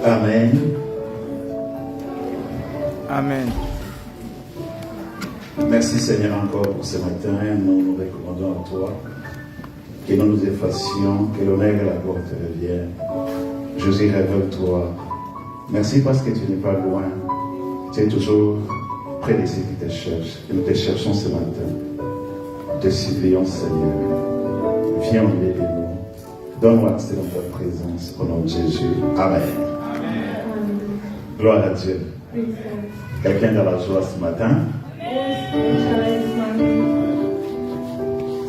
Amen. Amen. Merci Seigneur encore pour ce matin. Nous nous recommandons à toi. Que nous nous effacions, que l'honneur et la gloire te reviennent. Jésus, révèle-toi. Merci parce que tu n'es pas loin. Tu es toujours près de ceux qui te cherchent. Et nous te cherchons ce matin. Nous te supplions, Seigneur. Viens au milieu de nous. Donne-nous accès dans ta présence. Au nom de Jésus. Amen. Amen. Gloire à Dieu. Praise Quelqu'un dans la joie ce matin?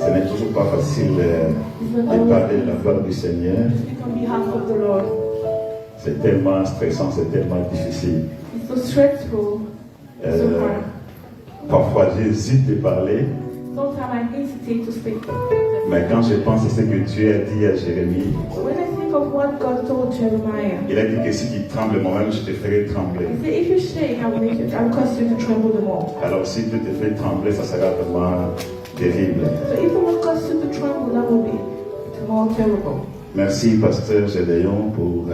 Ce n'est toujours pas facile de parler de la gloire du Seigneur. On behalf of the Lord. C'est tellement stressant, c'est tellement difficile. It's so stressful, so hard. Parfois j'hésite de parler, Sometimes I hesitate to speak. mais quand je pense à ce que Dieu a dit à Jérémie, When I think of what God told Jeremiah, il a dit que si tu trembles moi-même, je te ferai trembler. he said, if you shake, I will cause you to tremble the more. Alors si Dieu te fait trembler, ça sera vraiment terrible. So if I will cause you to tremble, that will be more terrible. Merci Pasteur Gédéon pour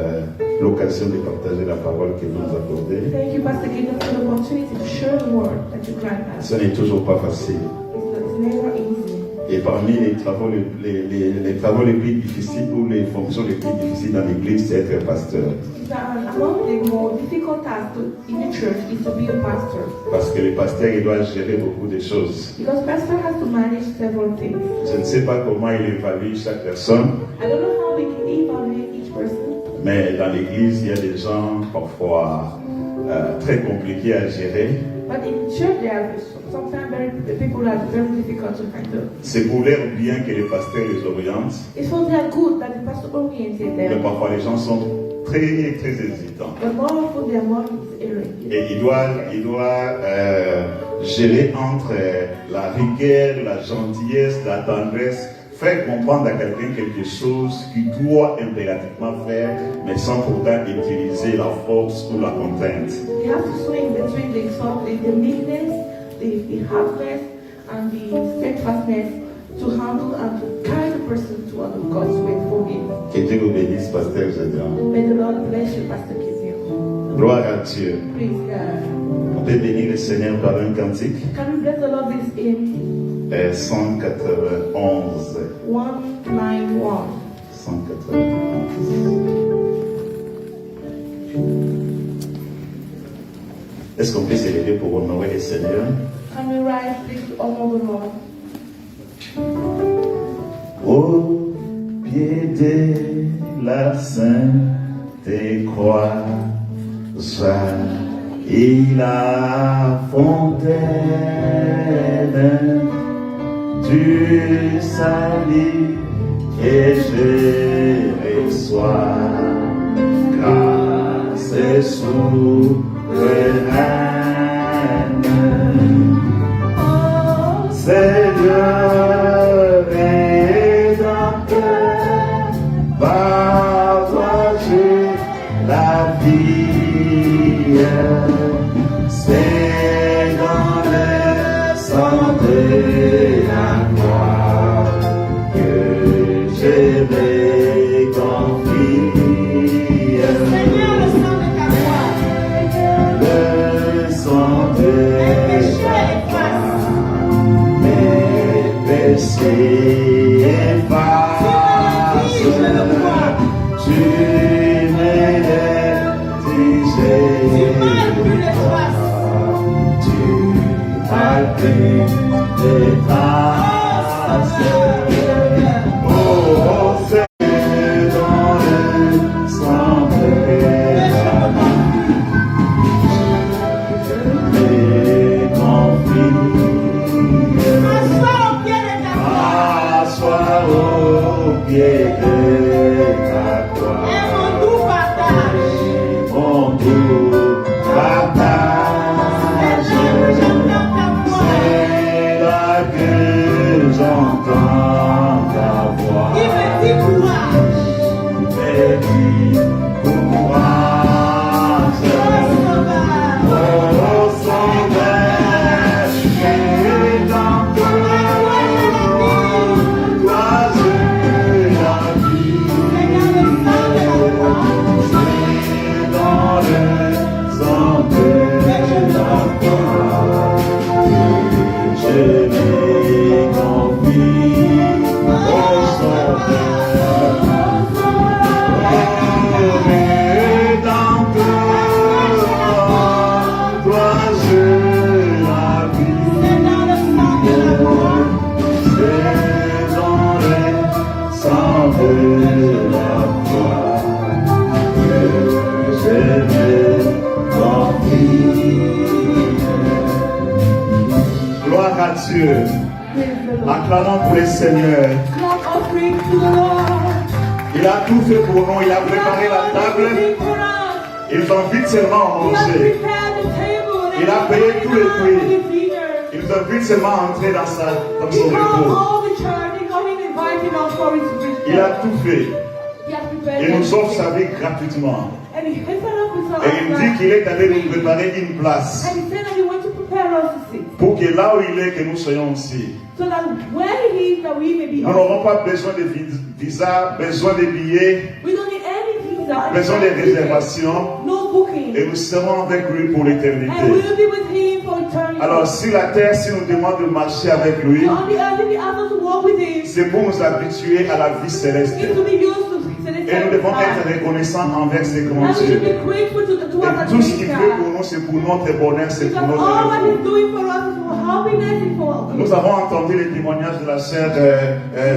l'occasion de partager la parole que vous nous accordez. Thank you, Pastor Gideon, for the opportunity to share the word that you grant us. Ce n'est toujours pas facile. It's never easy. Et parmi les travaux les plus difficiles ou les fonctions les plus difficiles dans l'église, c'est être pasteur. Among the more difficult tasks in the church is to be a pastor. Parce que le pasteur, il doit gérer beaucoup de choses. Because pastor has to manage several things. Je ne sais pas comment il évalue chaque personne, I don't know how we can evaluate each person. mais dans l'église, il y a des gens parfois très compliqués à gérer. But in church, there are sometimes people are very difficult to handle. C'est pour leur bien que le pasteur les oriente, It's for their good that the pastor oriented mais them. parfois les gens sont très hésitants. But more often, they are more erring. Et il doit gérer entre la rigueur, la gentillesse, la tendresse, faire comprendre à quelqu'un quelque chose qu'il doit impérativement faire, mais sans pourtant utiliser la force ou la contrainte. You have to swing between the meekness, the hardness, and the steadfastness to handle and to carry the person to God's way for him. Que Dieu vous bénisse, Pasteur Gédéon. May the Lord bless you, Pastor Gideon. Gloire à Dieu. Praise God. On peut bénir le Seigneur par un cantique. Can we bless the Lord this in 191. 191? 191. Est-ce qu'on peut se lever pour honorer le Seigneur? Can we rise please to honor the Lord? Au pied de la sainte croix, jaillit la fontaine du salut et je reçois grâce et souveraine. Oh Seigneur rédempteur, par toi j'ai la vie. C'est dans le sang de la croix que je me confie. Seigneur, le sang de ta croix, Le sang de mes péchés mes péchés efface. Tu me le crois. Tu me Tu m'as plus de traces. Tu m'as plus de traces. Oh, c'est dans le sang de la je me confie. Assois au pied de ta croix. Assois au pied de ta croix. Et mon doux partage. Mon doux partage. Et j'entends ta voix. C'est là que j'entends Dieu. Praise the Lord. Acclamons pour le Seigneur. Clap offering to the Lord. Il a tout fait pour nous. Il a préparé la table. Everything for us. Il nous invite seulement à He has manger. prepared the table. Il a payé tous les prix. prix. Il nous invite seulement à entrer dans son He called repos. all the church. He called him inviting us for his rich. Il a tout fait. He has prepared Il nous offre everything. sa vie gratuitement. And he hastened up with us. Et il dit qu'il est allé nous préparer une place And he said that he went to prepare us to sit. pour que là où il est, que nous soyons aussi. So that where he is, that we may be Nous n'aurons pas besoin de visa, besoin de billets, We don't need any visa. besoin de réservations. No booking. Et nous serons avec lui pour And we l'éternité. will be with him for eternity. Alors, sur la terre, si nous demande de marcher avec lui, So on the earth, if he asks us to walk with him, c'est pour nous habituer à la vie céleste. it's to be used to Et nous devons être reconnaissants envers ses And grands we should dieux. be grateful to Et our tout ce qu'il fait Creator. pour nous, c'est pour notre bonheur, c'est pour Because notre all what repos. he's doing for us is for happiness and for our Nous good. avons entendu les témoignages de la sœur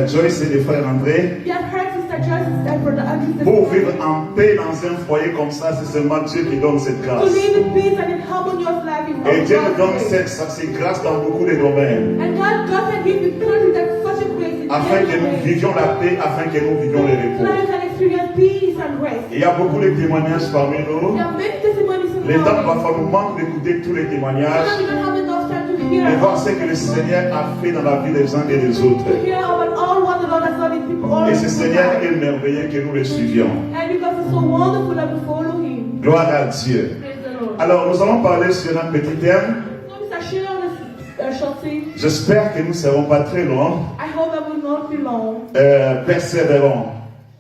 Joyce et des frères André. We have heard Sister Joyce and Brother Andrew Pour vivre en paix dans un foyer comme ça, c'est seulement Dieu qui donne cette to grâce. live in peace and in harmonious life in Et Dieu nous donne God's way. cette grâce dans beaucoup de domaines. And God can give you purity that's such a grace in Afin que every nous way. vivions la paix, afin que nous vivions le So repos. that you can experience peace and rest. Il y a beaucoup de témoignages parmi nous. There are many testimonies in Les temps the parfois nous manquent d'écouter tous les témoignages, we don't have enough time to de hear voir ce que le Seigneur a fait dans la vie des uns et des autres. to hear about all what the Lord has done in people all Et ce Seigneur over. est merveilleux que nous le suivions. And because it's so wonderful that we follow him. Gloire à Dieu. Praise the Lord. Alors nous allons parler sur un petit thème. So Mr. Sheila on this short thing. J'espère que nous ne serons pas très longs. I hope that will not be long. Persévérons.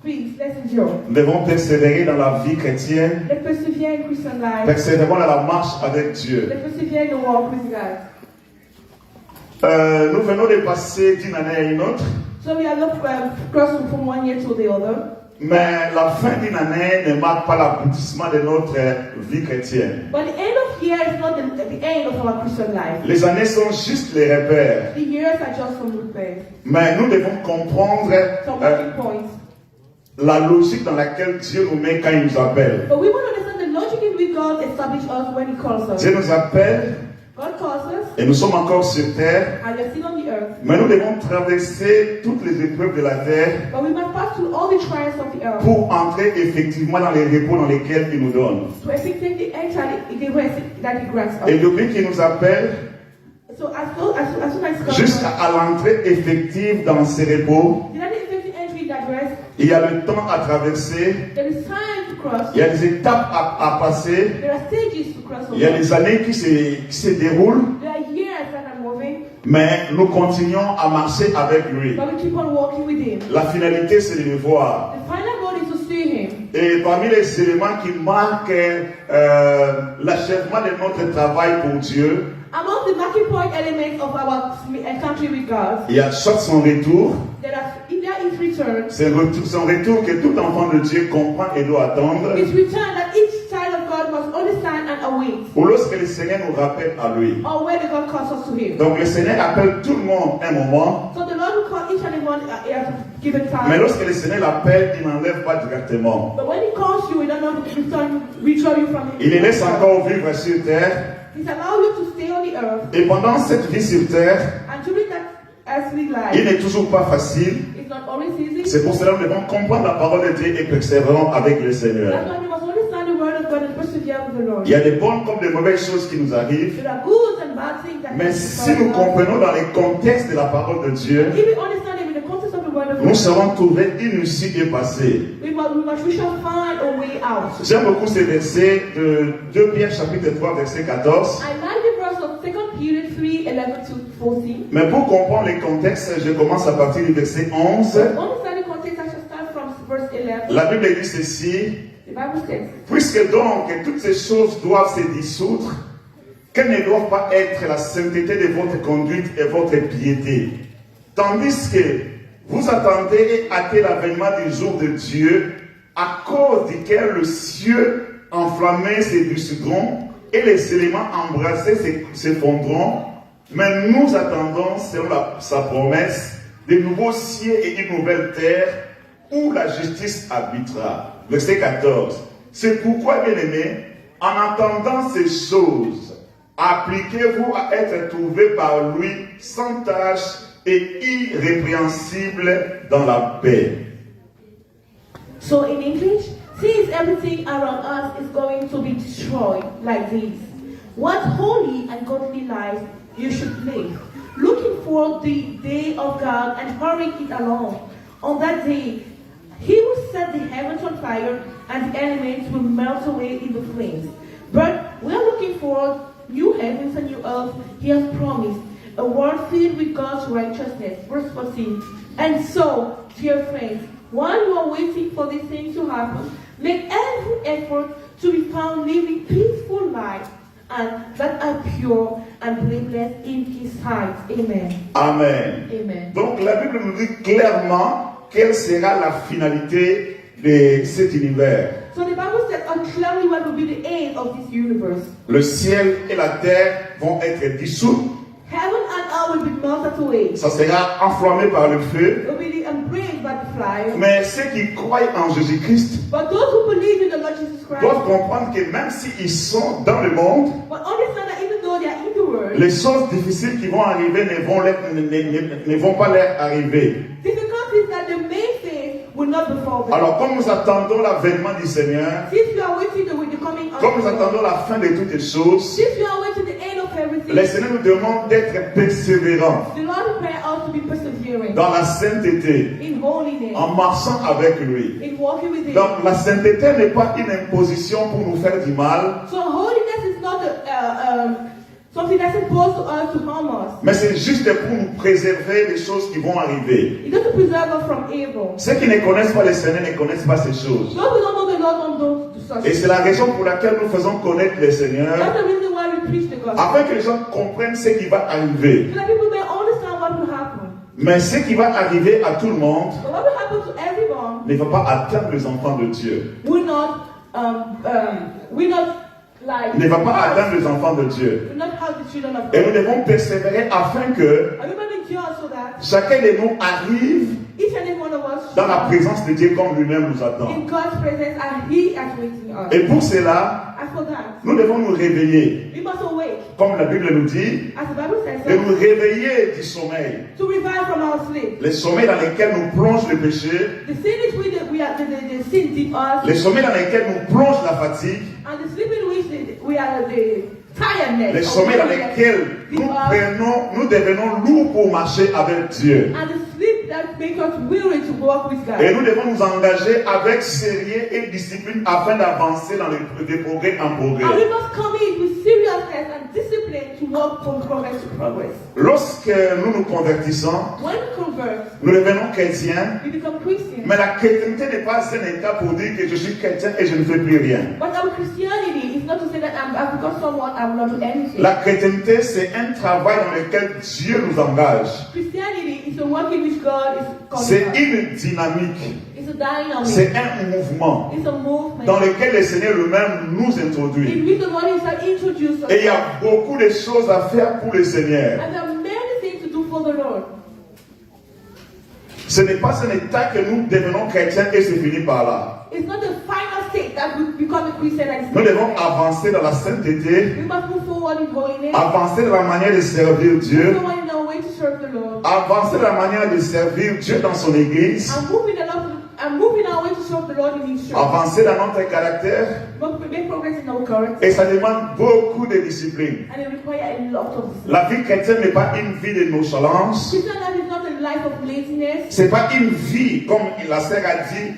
Please, let's endure. Nous devons persévérer dans la vie chrétienne. Let's persevere in Christian life. Persévérons dans la marche avec Dieu. Let's persevere in the walk with God. Nous venons de passer d'une année à une autre. So we are not crossing from one year to the other. Mais la fin d'une année ne marque pas l'aboutissement de notre vie chrétienne. But the end of year is not the end of our Christian life. Les années sont juste les repères. The years are just some repairs. Mais nous devons comprendre Some working points. la logique dans laquelle Dieu nous met quand il nous appelle. But we want to understand the logic in which God established us when He calls us. Dieu nous appelle God calls us, et nous sommes encore sur terre. and we are still on the earth. Mais nous devons traverser toutes les épreuves de la terre But we must pass through all the trials of the earth pour entrer effectivement dans les repos dans lesquels il nous donne. to effectively enter the rest that He grants Et us. depuis qu'il nous appelle So as soon as God jusqu'à l'entrée effective dans ces repos, the effective entry in that rest, il y a le temps à traverser, there is time to cross. il y a des étapes à passer, There are stages to cross il y a over. des années qui se déroulent, There are years that are moving, mais nous continuons à marcher avec lui. but we keep on walking with Him. La finalité, c'est de le voir. The final goal is to see Him. Et parmi les éléments qui marquent l'achèvement de notre travail pour Dieu, Among the marking point elements of our encounter with God, il y a soit son retour, there is return. c'est son retour que tout enfant de Dieu comprend et doit attendre, It's return that each child of God must understand and await, ou lorsque le Seigneur nous rappelle à lui. or when the God calls us to Him. Donc le Seigneur appelle tout le monde un moment, So the Lord will call each and every one at a given mais time. lorsque le Seigneur l'appelle, il n'enlève pas directement. But when He calls you, He does not return you from Il les Him. laisse encore vivre sur terre, He's allowed you to stay on the earth, et pendant cette vie sur terre, and during that earthly il life, n'est toujours pas facile. it's not always easy. C'est pour cela que nous devons comprendre la parole de Dieu et persévérons avec le Seigneur. That's why we must understand the word of God and persevere with the Lord. Il y a des bonnes comme des mauvaises choses qui nous arrivent, There are good and bad things that mais happen si to nous us. comprenons dans les contextes de la parole de Dieu, If we understand it in the context of the word of nous God, serons trouvés une issue et passée. we shall find a way out. J'aime beaucoup ces versets de 2 Pierre chapitre 3 verset 14. I like the verse of 2 Peter 3:11 to 14. Mais pour comprendre les contextes, je commence à partir du verset 11. To understand the context, I shall start from verse 11. La Bible dit ceci: The Bible says, puisque donc toutes ces choses doivent se dissoudre, quelles ne doivent pas être la sainteté de votre conduite et votre piété, tandis que vous attendez et hâtez l'avènement du jour de Dieu, à cause duquel le ciel enflammé s'ébruiteront et les éléments embrassés s'effondreront. Mais nous attendons, selon sa promesse, de nouveaux cieux et une nouvelle terre où la justice habitera. Verset 14. C'est pourquoi, bien-aimés, en attendant ces choses, appliquez-vous à être trouvés par lui sans tache et irrépréhensible dans la paix. So in English, since everything around us is going to be destroyed like this, what holy and godly life you should live, looking for the day of God and hurrying it along. On that day, he will set the heavens on fire and the elements will melt away in the flames. But we are looking for new heavens and new earth he has promised, a world filled with God's righteousness. Verse 14. And so, dear friends, while you are waiting for these things to happen, make every effort to be found living peaceful lives and that are pure and blameless in his sight. Amen. Amen. Amen. Donc la Bible nous dit clairement quelle sera la finalité de cet univers. So the Bible says clearly what will be the end of this universe. Le ciel et la terre vont être dissous. Heaven and earth will be melted away. Ça sera enflammé par le feu. It will be embraced by the fire. Mais ceux qui croient en Jésus-Christ But those who believe in the Lord Jesus Christ, doivent comprendre que même s'ils sont dans le monde, but understand that even though they are in the world, les choses difficiles qui vont arriver ne vont pas leur arriver. difficulties that they may face will not befall them. Alors comme nous attendons l'avènement du Seigneur, Since you are waiting the coming of comme nous the Lord, attendons la fin de toutes les choses, since you are waiting the end of everything, le Seigneur nous demande d'être persévérants the Lord requires us to be persevering dans la sainteté, in holiness, en marchant avec lui. in walking with Him. Donc la sainteté n'est pas une imposition pour nous faire du mal, So holiness is not something that's imposed to us to harm us. mais c'est juste pour nous préserver des choses qui vont arriver. It doesn't preserve us from evil. Ceux qui ne connaissent pas le Seigneur ne connaissent pas ces choses. Those who don't know the Lord don't know such Et c'est la raison pour laquelle nous faisons connaître le Seigneur, That's the reason why we preach the gospel. afin que les gens comprennent ce qui va arriver. So that people may understand what will happen. Mais ce qui va arriver à tout le monde But what will happen to everyone ne va pas atteindre les enfants de Dieu. will not like Ne va pas atteindre les enfants de Dieu. will not have the children of Et nous God. devons persévérer afin que Are you going to so that chacun de nous arrive each and every one of us dans la présence de Dieu comme lui-même nous attend. in God's presence and He is waiting us. Et pour cela, As for that, nous devons nous réveiller, we must awake, comme la Bible nous dit, as the Bible says, de nous réveiller du sommeil. to revive from our sleep. Les sommeils dans lesquels nous plonge le péché, The sin is we are the sin deep us, les sommeils dans lesquels nous plonge la fatigue, and the sleep in which we are the tiredness. les of sommets dans weariness lesquels deep us, nous devenons lourds pour marcher avec Dieu. and the sleep that makes us weary to walk with God. Et nous devons nous engager avec sérieux et discipline afin d'avancer dans de progrès en And we progrès. must commit with seriousness and discipline to walk from progress to progress. Lorsque nous nous convertissons, When we convert, nous devenons chrétiens, we become Christians. mais la chrétienté n'est pas un état pour dire que je suis chrétien et je ne fais plus rien. But our Christianity is not to say that I've become someone I will not do anything. La chrétienté, c'est un travail dans lequel Dieu nous engage. Christianity is a work in which God is C'est calling us. une dynamique, It's a dynamic. c'est un mouvement It's a movement. dans lequel le Seigneur lui-même nous In introduit. which the Lord Himself introduced us. Et il y a beaucoup de choses à faire pour le Seigneur. And there are many things to do for the Lord. Ce n'est pas un état que nous devenons chrétiens et c'est fini par là. It's not the final state that we become a Christian and Nous it's devons avancer dans la sainteté, we must move forward in holiness. avancer dans la manière de servir Dieu, So in our way to serve the Lord. avancer dans la manière de servir Dieu dans son église, And moving our way to serve the Lord in His church. avancer dans notre caractère. But we make progress in our character. Et ça demande beaucoup de discipline. And it requires a lot of discipline. La vie chrétienne n'est pas une vie de nonchalance. Christian life is not a life of laziness. C'est pas une vie, comme la sœur a dit,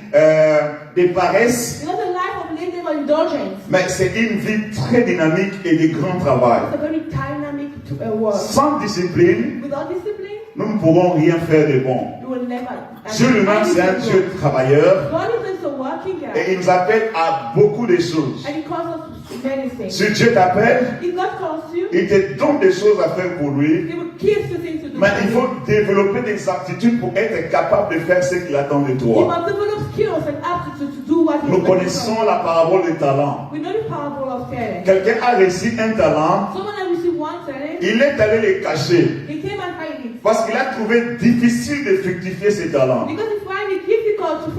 de paresse. It's not a life of laziness or indulgence. Mais c'est une vie très dynamique et de grand travail. It's a very dynamic work. Sans discipline, Without discipline, nous ne pourrons rien faire de bon. you will never. Dieu lui-même, c'est un Dieu travailleur God is a working God. et il nous appelle à beaucoup de choses. And He calls us to many things. Si Dieu t'appelle, If God calls you, il te donne des choses à faire pour lui, He will give you things to do. mais il faut développer des aptitudes pour être capable de faire ce qu'il attend de You toi. must develop skills and aptitude to do what He Nous expects from connaissons la parabole des talents. you. We know the parable of talent. Quelqu'un a reçu un talent, Someone has received one talent. il est allé le cacher He came and hid it. parce qu'il a trouvé difficile de fructifier ses talents. Because he find it difficult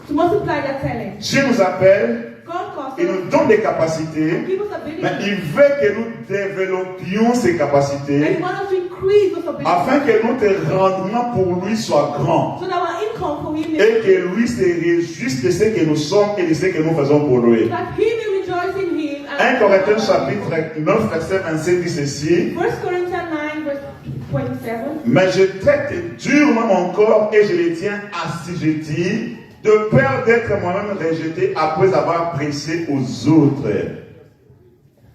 to multiply that talent. Dieu nous appelle God calls il nous donne des capacités, give us ability. mais il veut que nous développions ces And capacités He wants us to increase those abilities. afin que notre rendement pour lui soit grand So that our income for Him et is que lui se réjouisse de ce que nous sommes et de ce que nous faisons pour lui. that He may rejoice in Him. 1 Corinthiens chapitre 9 verset 27 dit ceci: 1 Corinthians 9 verse 27. mais je traite durement mon corps et je le tiens assujetti de peur d'être moi-même rejeté après avoir prêché aux autres.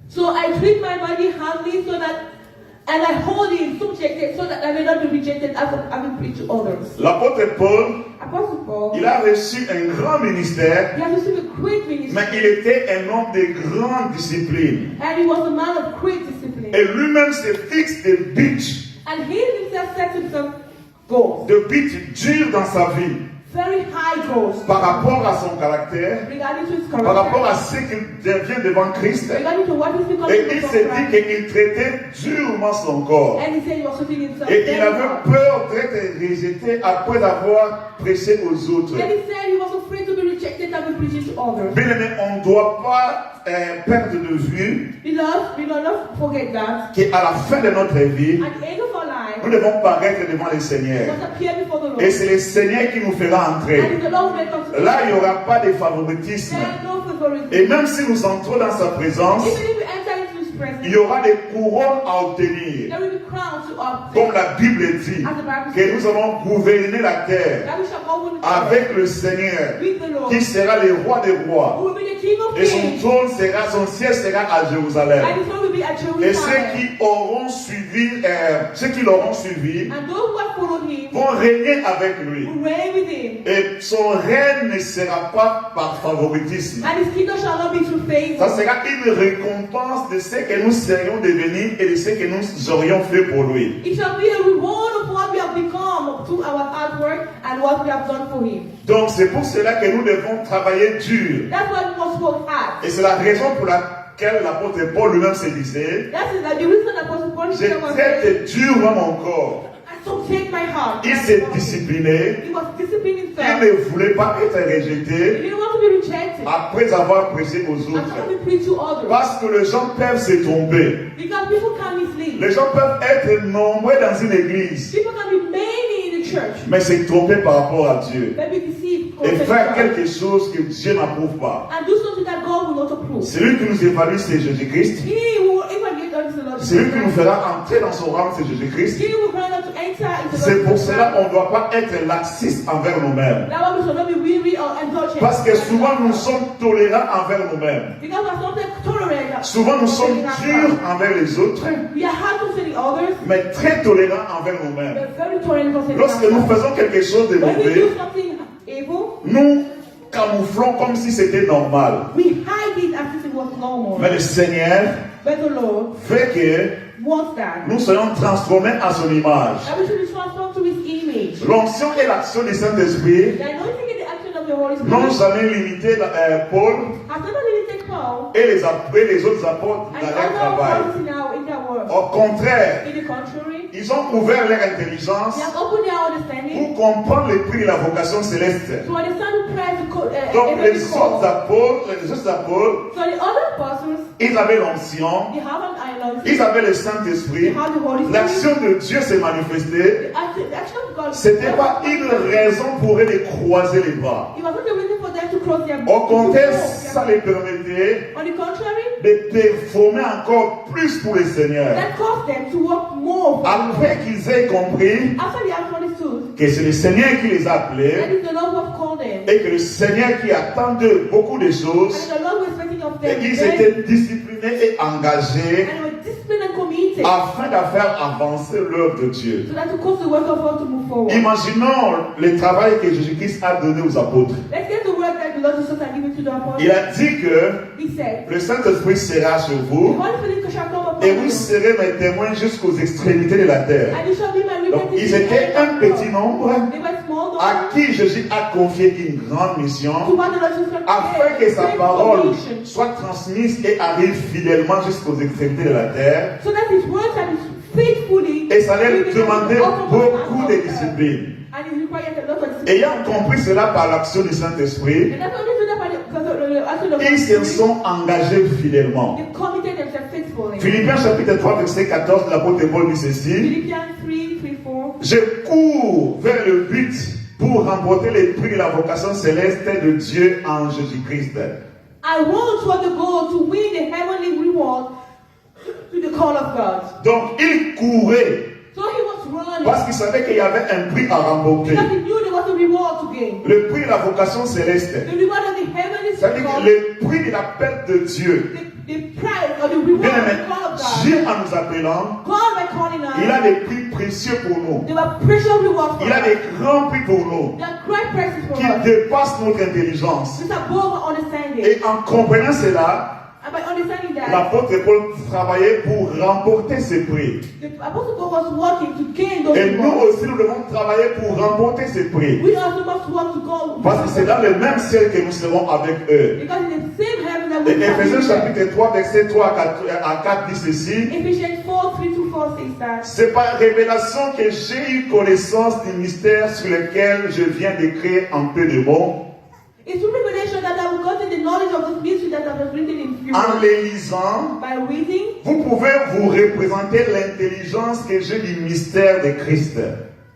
So I treat my body hardly so that, and I hold it subjected so that I may not be rejected as I preach to others. L'apôtre Paul, Apostle Paul, il a reçu un grand ministère, he has received a great ministry, mais il était un homme de grande discipline. and he was a man of great discipline. Et lui-même se fixe des buts, And he himself set himself goals, de buts durs dans sa vie, very high goals, par rapport à son caractère, regarding to his par rapport à character, ce qu'il devient devant Christ. regarding to what he's becoming Et il before s'est dit Christ. qu'il traitait durement son corps. And he said he was putting himself Et il very avait hard. peur d'être rejeté après avoir prêché aux autres. Then he said he was afraid to be rejected and be preaching to others. Bien aimé, on ne doit pas perdre de vue Beloved, we do not forget that qu'à la fin de notre vie, at the end of our nous life, devons paraître devant le we Seigneur. must appear before the Lord. Et c'est le Seigneur qui nous fera And entrer. if the Lord will come to Là, il n'y aura pas de favoritisme. there is no favoritism. Et même si nous entrons dans sa présence, Even if we enter into His presence, il y aura des couronnes à obtenir. there will be crowns to obtain. Comme la Bible dit, As the Bible que says, nous allons gouverner la terre that we shall govern avec le Seigneur, with the Lord, qui sera le roi des rois. who will be the King of Et son Kings, trône sera, son siège sera à Jérusalem. and His throne will be at Et Jerusalem. ceux qui l'auront suivi And those who have followed Him vont régner avec lui. will reign with Him. Et son règne ne sera pas par favoritisme. And His kingdom shall not be through favor. Ça sera une récompense de ce que nous serions devenus et de ce que nous aurions fait pour lui. It shall be a reward of what we have become through our hard work and what we have done for Him. Donc c'est pour cela que nous devons travailler dur. That's why we must work hard. Et c'est la raison pour laquelle l'apôtre Paul lui-même se disait: That is the reason Apostle Paul je said, traite durement mon corps. I subject my heart. Il s'est discipliné. He was disciplined Il himself. ne voulait pas être He rejeté didn't want to be rejected. après avoir prêché aux And autres. not to be preached to others. Parce que les gens peuvent se tromper. Because people can mislead. Les gens peuvent être nombreux dans une église, People can be many in the church, mais se tromper par rapport à Dieu. but be deceived. Et faire concerning God. quelque chose que Dieu n'approuve pas. And do something that God will not approve. Celui qui nous évalue, c'est Jésus-Christ. He who will evaluate us the Lord. Celui qui nous fera entrer dans son rang, c'est Jésus-Christ. He will grant us to enter into the C'est pour cela qu'on ne doit pas être laxiste envers nous-mêmes. That one we shall not be weary or indulgent. Parce que souvent nous sommes tolérants envers nous-mêmes. Because we are sometimes tolerant. Souvent nous sommes durs envers les autres, We are hard concerning others. mais très tolérants envers We nous-mêmes. are very tolerant concerning Lorsque nous ourselves. faisons quelque chose de When we mauvais, do something evil, nous camouflons comme si c'était normal. we hide it as if it was normal. Mais le Seigneur But the Lord fait que wants that. nous soyons transformés à son image. That we should be transformed to His image. L'onction et l'action du Saint-Esprit The anointing and the action of the Holy n'ont Spirit jamais limité Paul has never limited Paul et les autres apôtres and dans leur other travail. apostles in their work. Au contraire, In the contrary, ils ont ouvert leur intelligence they have opened their understanding pour comprendre le prix de la vocation céleste. to understand the prayer to Donc les every call. autres apôtres, So the other apostles, ils avaient l'onction, they have an island. ils avaient le They Saint-Esprit. have the Holy Spirit. L'action de Dieu s'est manifestée. The action of God. C'était pas une raison pour eux de croiser les bras. It was not a reason for them to cross their Au contraire, to ça les permettait On the contrary, de performer encore plus pour le Seigneur. that caused them to work more. Après qu'ils aient compris After they have understood que c'est le Seigneur qui les a that appelés is the Lord who have called them, et que le Seigneur qui attend d'eux beaucoup de choses, and the Lord was expecting of et them, qu'ils very- étaient disciplinés et engagés and were disciplined and committed, afin de faire avancer l'œuvre de Dieu. so that to cause the work of God to move forward. Imaginons le travail que Jésus-Christ a donné aux apôtres. Let's get the word that the Lord Jesus had given to the apostles. Il a dit que He said, le Saint-Esprit sera sur the vous Holy Spirit shall come upon et you, vous serez mes témoins jusqu'aux extrémités de la terre. and you shall be my Donc witnesses ils in étaient the un earth. petit nombre They were small à numbers, qui Jésus a confié une grande to mission what the Lord Jesus afin que sa great parole commission, soit transmise et arrive fidèlement jusqu'aux extrémités de la terre. so that His word shall be faithfully Et ça allait given demander to all beaucoup de of us. discipline. And it required a lot of discipline. Ayant compris cela par l'action du Saint-Esprit, And that's only to the Ils se sont engagés fidèlement. They committed themselves faithfully. Philippiens chapitre 3, verset 14, l'apôtre Paul dit ceci. Philippians 3:4. Je cours vers le but pour remporter les prix de la vocation céleste de Dieu en Jésus-Christ. I want toward the goal to win the heavenly reward to the call of God. Donc il courait So he was running. parce qu'il savait qu'il y avait un prix à remporter. Because he knew there was a reward to gain. Le prix de la vocation céleste. The reward of the heavenly Ça veut dire call. que le prix de l'appel de Dieu. The price or the reward Bien of aimé, the call of God. Dieu en nous appelant, God by calling il a us. des prix précieux pour nous. There were precious rewards for Il a us. des grands prix pour nous There are great prices for qui us. dépassent notre intelligence. It's above our understanding. Et en comprenant cela, And by understanding that, l'apôtre Paul travaillait pour remporter ces prix. the Apostle Paul was working to gain those Et nous rewards. aussi, nous devons travailler pour remporter ces prix. We also must work to go. Parce que c'est dans le même ciel que nous serons avec eux. Because in the same heaven that Et we Éphésiens have. chapitre 3, verset 3 à 4 dit ceci. Ephesians 4:3-4 says that. C'est par révélation que j'ai eu connaissance du mystère sur lequel je viens d'écrire en peu de mots. It's through revelation that I've gotten the knowledge of this mystery that I've written in few En words. les lisant, By reading, vous pouvez vous représenter l'intelligence que j'ai du mystère de Christ.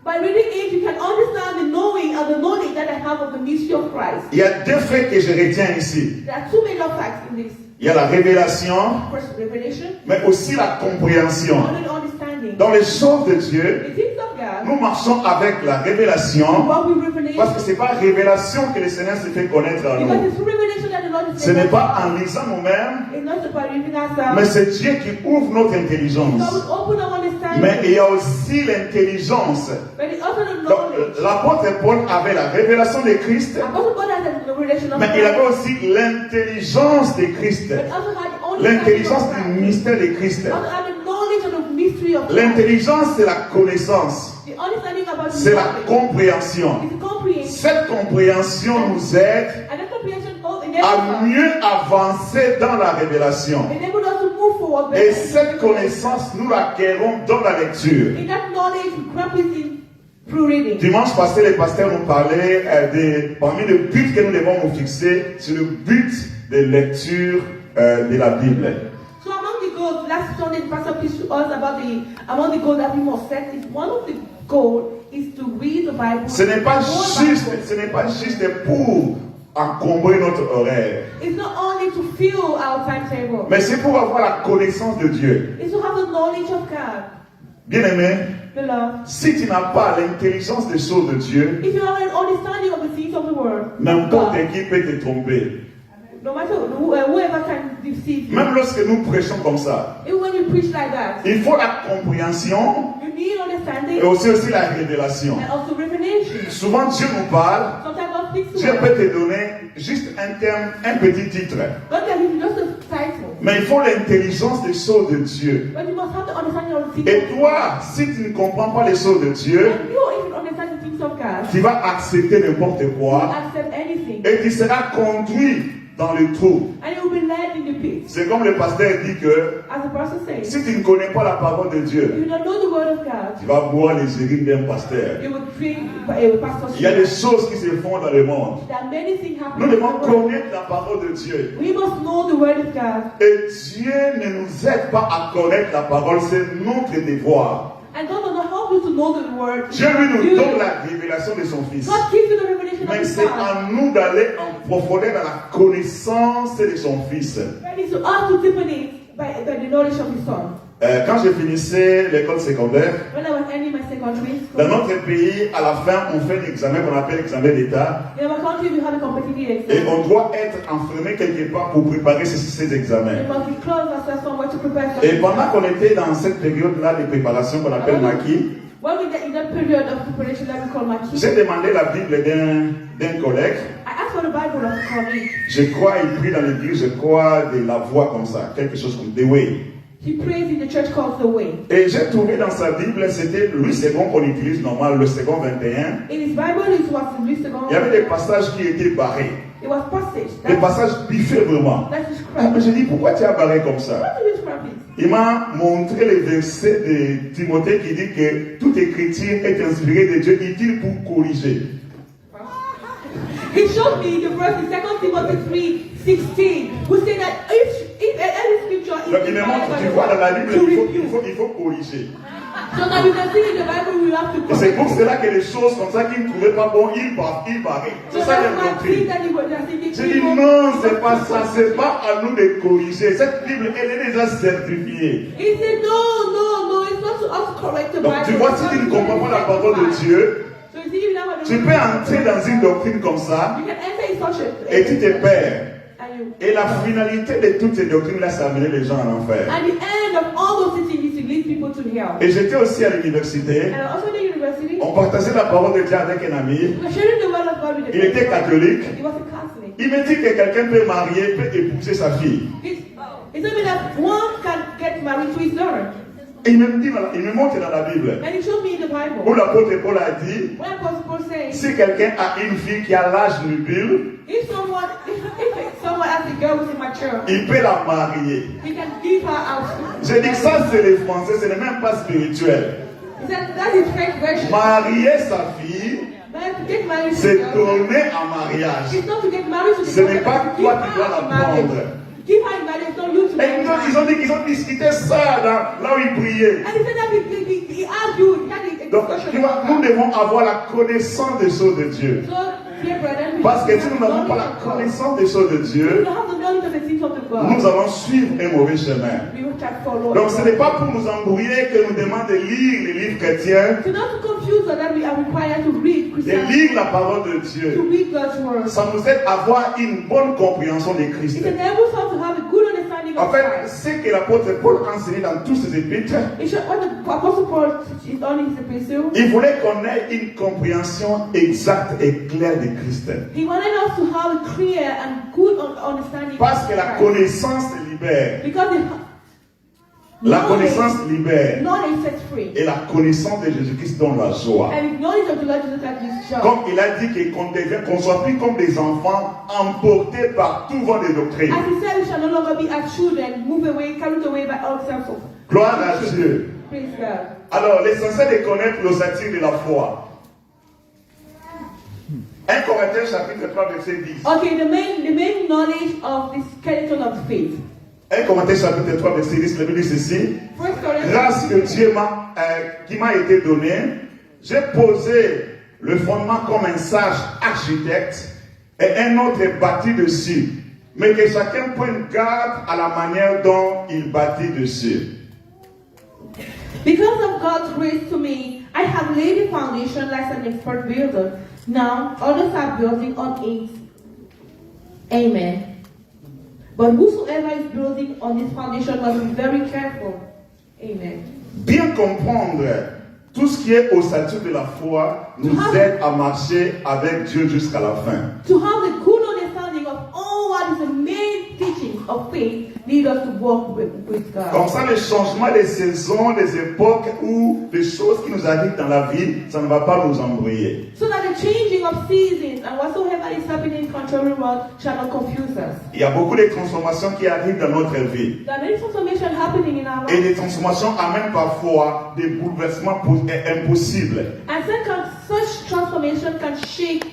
by reading it, you can understand the knowing of the knowledge that I have of the mystery of Christ. Il y a deux faits que je retiens ici. There are two major facts in this. Il y a la révélation, First, revelation, mais aussi la compréhension. and then understanding. Dans les choses de Dieu, The things of God, nous marchons avec la révélation, what we revelation, parce que ce n'est pas révélation que le Seigneur se fait connaître à because nous. it's through revelation that the Lord is Ce n'est pas en lisant nous-mêmes, It's not about reading mais ourselves. c'est Dieu qui ouvre notre intelligence. God will open our understanding. Mais il y a aussi l'intelligence. But it's also the Donc, knowledge. l'apôtre Paul avait la révélation de Christ, Apostle Paul has the revelation of mais il avait God. aussi l'intelligence de Christ, But also had the l'intelligence understanding du mystère de Christ. of God. Also had the knowledge of the mystery of God. L'intelligence, c'est la connaissance, The understanding about the c'est la knowledge. compréhension. It's the comprehension. Cette compréhension nous aide And that comprehension à enables us. mieux avancer dans la révélation. Enables us to move forward. Et cette connaissance, nous l'acquérons dans la lecture. In that knowledge, we grab it in through reading. Dimanche passé, les pasteurs nous parlaient parmi les buts que nous devons nous fixer, c'est le but de lecture de la Bible. So among the goals, last Sunday, the pastor preached to us about among the goals that we must set. Is one of the goals is to read the Bible. Ce n'est pas juste pour encombrer notre horaire, It's not only to fill our timetable. mais c'est pour avoir la connaissance de Dieu. It's to have the knowledge of God. Bien-aimé, Beloved, si tu n'as pas l'intelligence des choses de Dieu, if you have an understanding of the things of the world, n'importe God, qui peut te tromper. no matter whoever can deceive you, Même lorsque nous prêchons comme ça, even when you preach like that, il faut la compréhension you need et understanding aussi la révélation. and also revelation. Souvent Dieu nous parle, Sometimes God speaks to Dieu us. peut te donner juste un terme, un petit titre. God can give you just a title, Mais il faut l'intelligence des choses de Dieu. but you must have the understanding of the things Et of God. toi, si tu ne comprends pas les choses de Dieu, And you, if you understand the things of God, tu vas accepter n'importe you quoi accept anything, et tu seras conduit dans le trou. and you will be led in the pit. C'est comme le pasteur dit que As the pastor says, si tu ne connais pas la parole de if Dieu, you don't know the word of God, tu vas boire les urines d'un pasteur. you will drink a pastor's Il y a des drink. choses qui se font dans le monde. There are many things happening. Nous in the devons world. connaître la parole de Dieu. We must know the word of God. Et Dieu ne nous aide pas à connaître la parole, c'est notre devoir. And God does not help you to know the word. Dieu lui nous You- donne la révélation de son Fils. God gives you the revelation of Mais His c'est Son. à nous d'aller en profondeur dans la connaissance de son Fils. But it's to us to deepen it by the knowledge of His Son. Quand je finissais l'école secondaire, When I was ending my secondary dans school, notre pays, à la fin, on fait un examen qu'on appelle l'examen d'État. in our country we have a competitive Et exam. on doit être enfermé quelque part pour préparer ces examens. We must be close ourselves somewhere to prepare for Et it. pendant qu'on était dans cette période-là de préparation qu'on appelle maquis, When we get in that period of preparation that we call Maki, j'ai demandé la Bible d'un collègue. I asked for the Bible of a colleague. Je crois, il prie dans l'église, je crois, de la voix comme ça, quelque chose comme The Way. He prays in the church called The Way. Et j'ai trouvé dans sa Bible, c'était le second qu'on utilise normal, le second 21. In his Bible, it was in Luke Il y avait des passages qui étaient barrés, It was passage. des passages biffés vraiment. That's his Ah, mais scrap. j'ai dit, pourquoi tu as barré comme ça? What do you scrap it? Il m'a montré le verset de Timothée qui dit que toute écriture est inspirée de Dieu, utile pour corriger. He showed me the verse in 2 Timothy 3:16, who say that if any scripture is Donc il me montre, tu vois, dans la Bible, il faut corriger. So now you can see in the Bible we have to Et c'est pour cela que les choses comme ça qu'il ne trouvait pas bon, il paraît. C'est ça qu'il a compris. J'ai dit non, c'est pas ça, c'est pas à nous de corriger. Cette Bible, elle est déjà certifiée. He said no, it's not to us to correct the Bible. Donc tu vois, si tu ne comprends pas la parole de Dieu, so you see, you know, tu peux entrer dans une doctrine comme ça you can enter in such a et tu te perds. and Et la finalité de toutes ces doctrines-là, c'est amener les gens en enfer. the end of all those things is to lead people to hell. Et j'étais aussi à l'université. And also in the university, On partageait la parole de Dieu avec un ami. we were sharing the word of God with the Il était catholique. He was a Catholic. Il me dit que quelqu'un peut marier, peut épouser sa fille. It told me that one can get married to his daughter. Et il me montre dans la Bible And he showed me in the où Bible. l'apôtre Paul a dit, When Apostle Paul says, si quelqu'un a une fille qui a l'âge nubile, if someone has a girl who's immature, il peut la marier. he can give her out. J'ai dit que ça c'est les Français, ce n'est même pas spirituel. He said that is French version. Marier sa fille, But to get married to c'est the girl, donner en mariage. it's not to get married to the Ce girl, n'est pas but to toi give qui dois her la in marriage. prendre. Give her in marriage, it's not you to Et marry donc, her. ils ont dit qu'ils ont discuté ça là où ils priaient. And he said that he argued, he had a Donc, discussion. tu vois, nous devons avoir la connaissance des choses de Dieu. So, dear brethren, Parce que si nous n'avons pas la connaissance des choses de we Dieu, don't have the knowledge of the things of the God. nous allons suivre un mauvais chemin. We will try to follow. Donc ce n'est pas pour nous embrouiller que nous demandons de lire les livres chrétiens, So not to confuse us that we are required to read de Christianity, lire la parole de to Dieu. read God's word. Ça nous aide à avoir une bonne compréhension de Christ. It enables us to have a good understanding En of fait, Christ. ce que l'apôtre Paul a enseigné dans tous ses épîtres, What the Apostle Paul is on his epistle, il voulait qu'on ait une compréhension exacte et claire de Christ. he wanted us to have a clear and good understanding Parce of que la Christ. connaissance libère. Because La connaissance libère. knowledge sets free. Et la connaissance de Jésus-Christ donne la joie. And knowledge of the Lord Jesus Christ is joy. Comme il a dit qu'on soit plus comme des enfants emportés par tout vent de doctrine. As he said, we shall no longer be as children, moved away, carried away by all sorts of. Gloire à Dieu. Praise God. Alors, l'essentiel est de connaître l'ossature de la foi. 1 Corinthiens chapitre 3 verset 10. Okay, the main knowledge of the skeleton of faith. 1 Corinthiens chapitre 3 verset 10, la Bible dit ceci. First Corinthians. Grâce que Dieu qui m'a été donnée, j'ai posé le fondement comme un sage architecte et un autre est bâti dessus. Mais que chacun prenne garde à la manière dont il bâtit dessus. Because of God's grace to me, I have laid the foundation like an expert builder. Now others are building on it. Amen. But whosoever is building on this foundation must be very careful. Amen. Bien comprendre tout ce qui est au statut de la foi nous aide à marcher avec Dieu jusqu'à la fin. To have a good understanding of all what is the main teaching of faith lead us to walk with God. Comme ça, le changement des saisons, des époques ou des choses qui nous arrivent dans la vie, ça ne va pas nous embrouiller. So that the changing of seasons and whatsoever is happening in contrary world shall not confuse us. Il y a beaucoup de transformations qui arrivent dans notre vie. There are many transformations happening in our Et lives. les transformations amènent parfois des bouleversements impossibles. And such transformation can shake,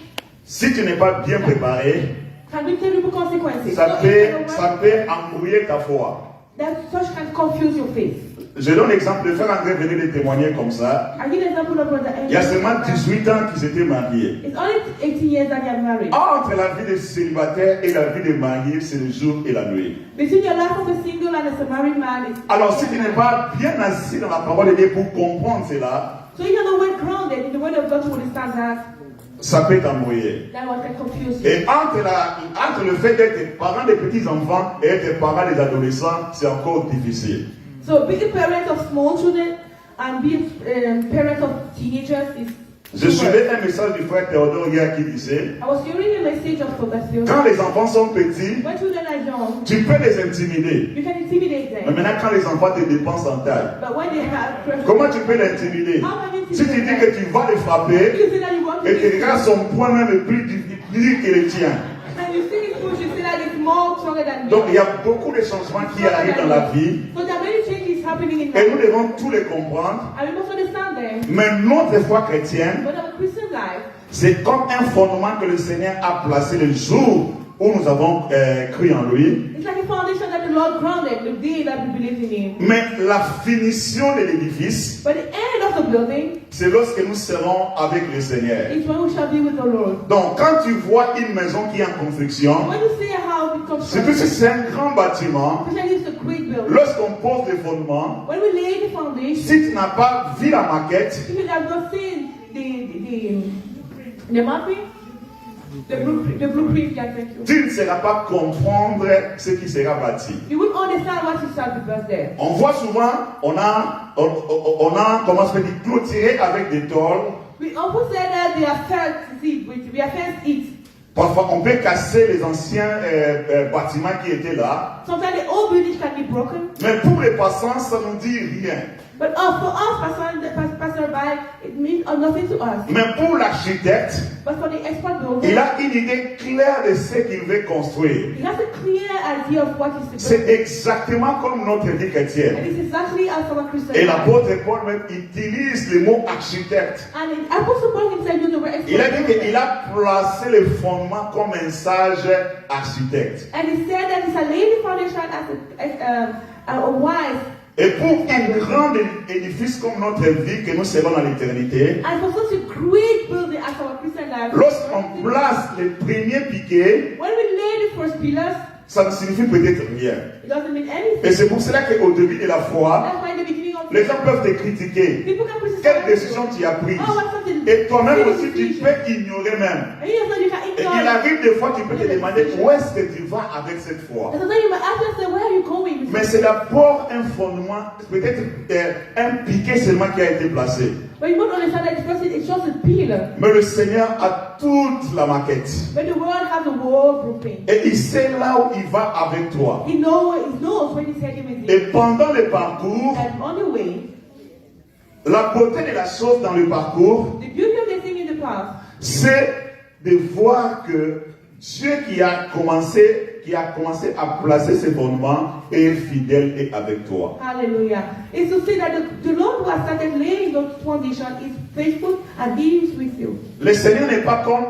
Si tu n'es pas bien préparé, can bring terrible consequences. ça So in other words, peut embrouiller ta foi. that such can confuse your faith. Je donne l'exemple de frère André venir de témoigner comme ça. I give an example of Brother Il y a Andrew. seulement 18 ans qu'ils étaient mariés. It's only 18 years that they are married. Entre la vie de célibataire et la vie de marié, c'est le jour et la nuit. Between your life as a single and as a married man is. Alors, si tu n'es pas bien assis dans la parole de Dieu pour comprendre cela, So if you're not well grounded in the word of God to understand that, ça peut t'embrouiller. that one can confuse you. Et entre le fait d'être parent des petits-enfants et être parent des adolescents, c'est encore difficile. So being a parent of small children and being parent of teenagers is. Je suivais un message du frère Théodore hier qui disait, I was hearing a message of Professor. quand les enfants sont petits, When children are young, tu peux les intimider. you can intimidate Mais them. maintenant, quand les enfants te dépensent en taille, But when they have pressure, comment tu peux l'intimider? how can you Si tu dis intimidate que them? tu vas les frapper, You say that you want to et que beat regarde son poing même est plus dur que le tien. and you see it push, you say that it's more stronger than Donc, il me. y a beaucoup de changements qui arrivent dans la vie, So there are many changes happening in et nous life. devons tous les comprendre. And we must understand them. Mais notre foi chrétienne, But our Christian life C'est comme un fondement que le Seigneur a placé le jour où nous avons cru en lui. It's like a foundation that the Lord grounded the day that we believed in Him. Mais la finition de l'édifice, But the end of the building c'est lorsque nous serons avec le Seigneur. is when we shall be with the Lord. Donc, quand tu vois une maison qui est en construction, When you see a house in surtout si construction, c'est un grand bâtiment, especially if it's a great building, lorsqu'on pose les fondements, when we lay the foundation, si tu n'as pas vu la maquette, if you have not seen the mapping, the blueprint, yeah, thank you. tu ne sauras pas comprendre ce qui sera bâti. You will understand what you shall be built there. On voit souvent, on a comment se dit, clôturé avec des tôles. We often say that they are fenced it, we are fenced it. Parfois, on peut casser les anciens bâtiments qui étaient là. Sometimes the old buildings can be broken. Mais pour les passants, ça ne dit rien. But for us, passerby, it means nothing to us. Mais pour l'architecte, But for the expert builder, il a une idée claire de ce qu'il veut construire. he has a clear idea of what is to C'est build. exactement comme notre vie chrétienne. And it's exactly as our Christian Et life. l'apôtre Paul même utilise le mot architecte. And Apostle Paul himself used the word Il a expert dit builder. qu'il a placé le fondement comme un sage architecte. And he said that it's a laying foundation as a wise. Et pour un grand édifice comme notre vie que nous serons dans l'éternité, And for such a great building as our Christian life, lorsqu'on place les premiers piquets, when we lay the first pillars, ça ne signifie peut-être rien. it doesn't mean anything. Et c'est pour cela qu'au début de la foi, That's why in the beginning of les gens peuvent te critiquer. people can criticize Quelle you. décision tu as prise? Oh, what's something? Et toi-même aussi, tu Decision. peux ignorer même. And you can Et ignore. il arrive des fois, tu peux te demander où est-ce que tu vas avec cette foi. And sometimes you might ask yourself, where are you going? Mais c'est d'abord un fondement, peut-être un piquet seulement qui a été placé. But you must understand that it's just a pillar. Mais le Seigneur a toute la maquette. But the world has the whole blueprint. Et il sait là où il va avec toi. He knows when he's heading with you. Et pendant le parcours, And on the way, la beauté de la chose dans le parcours, the beauty of the thing in the past c'est de voir que Dieu qui a commencé à placer ses fondements est fidèle et avec toi. Hallelujah. It's to say that the Lord who has started laying those foundation is faithful and He is with you. Le Seigneur n'est pas comme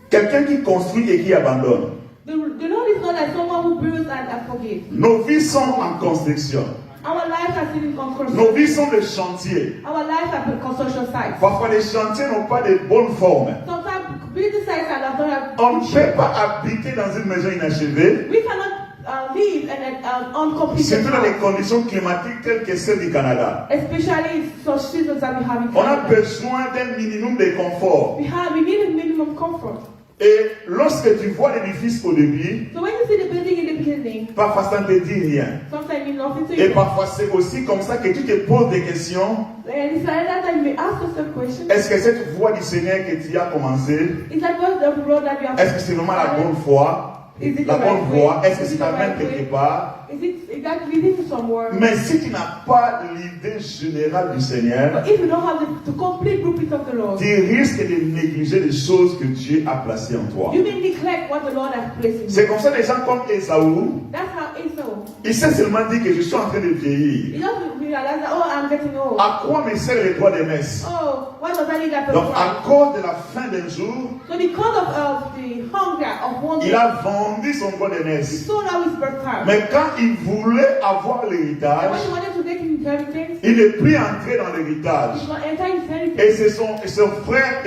quelqu'un qui construit et qui abandonne. The Lord is not like someone who builds and forgets. Nos vies sont en construction. Our lives are still in Nos construction. vies sont des chantiers. Our lives are construction sites. Parfois, les chantiers n'ont pas de bonnes formes. Sometimes building sites are not On ne peut pas habiter dans une maison inachevée, We cannot live in an uncompleted surtout dans les house, conditions climatiques telles que celles du Canada. especially in such seasons that we have in On a Canada. besoin d'un minimum de confort. We need a minimum comfort. Et lorsque tu vois l'édifice au début, So when you see the building in the beginning, parfois ça ne te dit rien. sometimes it means nothing to Et you. parfois c'est aussi comme ça que tu te poses des questions. And it's like that you may ask yourself questions. Est-ce que cette voie du Seigneur que tu as commencé, Is that what the road that you have? est-ce que c'est vraiment la bonne voie? Is it La the bonne right way? voie? Est-ce que Is ça it the t'amène right quelque way? part? Is that leading to somewhere? Mais si tu n'as pas l'idée générale du Seigneur, But if you don't have the complete blueprint of the Lord, tu risques de négliger les choses que Dieu a placées en toi. you may neglect what the Lord has placed in C'est you. comme ça les gens comme Esaü, That's how Esau. il s'est seulement dit que je suis en train de vieillir. He doesn't realize that, oh, I'm getting old. À quoi me sert les droits d'aînesse? Oh, why does I need that Donc person? à cause de la fin d'un jour, So because of the hunger of one il day, a vendu son droit he d'aînesse. sold out his birthright. Mais quand il voulait avoir And when l'héritage, he wanted to take his inheritance, il n'est plus entré dans he l'héritage. did not enter his inheritance. Et c'est son frère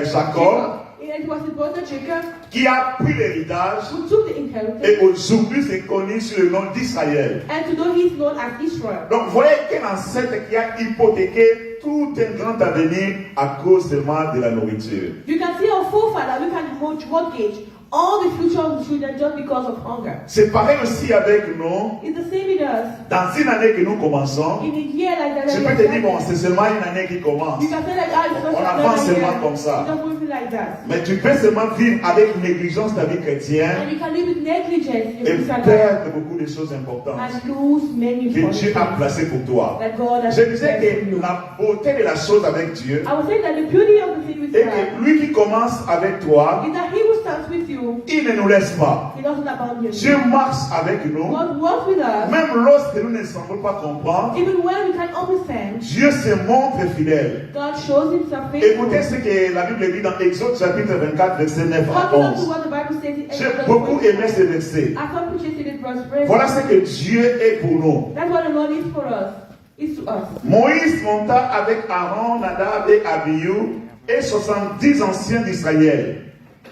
Jacob And it was his brother Jacob qui a pris l'héritage. who took the inheritance. Et aujourd'hui, c'est connu sous le nom d'Israël. And to know he's known as Israel. Donc, vous voyez qu'un ancêtre qui a hypothéqué tout un grand avenir à cause seulement de la nourriture. You can see our forefather, we can mortgage all the future of the children just because of hunger. C'est pareil aussi avec nous. It's the same with us. Dans une année que nous commençons, In a year like that, je peux te dire, bon, c'est seulement une année qui commence. you can say like, ah, it's On not avance another seulement year. comme ça. It's not moving like that. Mais tu peux seulement vivre avec négligence ta vie chrétienne And you can live with negligence in et this life perdre beaucoup de choses importantes and lose many que Dieu a things placées pour toi. that God has Je disais prepared for que you. la beauté de la chose avec Dieu I was saying that the beauty of the thing with est God que lui qui commence avec toi, is that He who starts with you, il ne nous laisse pas. He doesn't abandon you. Dieu marche avec nous. God walks with us. Même lorsque nous ne semblons pas comprendre, Even when we can't understand, Dieu se montre fidèle. God shows himself faithful. Écoutez ce que la Bible dit dans Exode chapitre 24, verset 9 à Talking on to 11. what the Bible says in J'ai Exodus beaucoup 20. aimé ce verset. I appreciated it verse very Voilà much. ce que Dieu est pour nous. That's what the Lord is for us. Is to us. Moïse monta avec Aaron, Nadab et Abihu et 70 anciens d'Israël.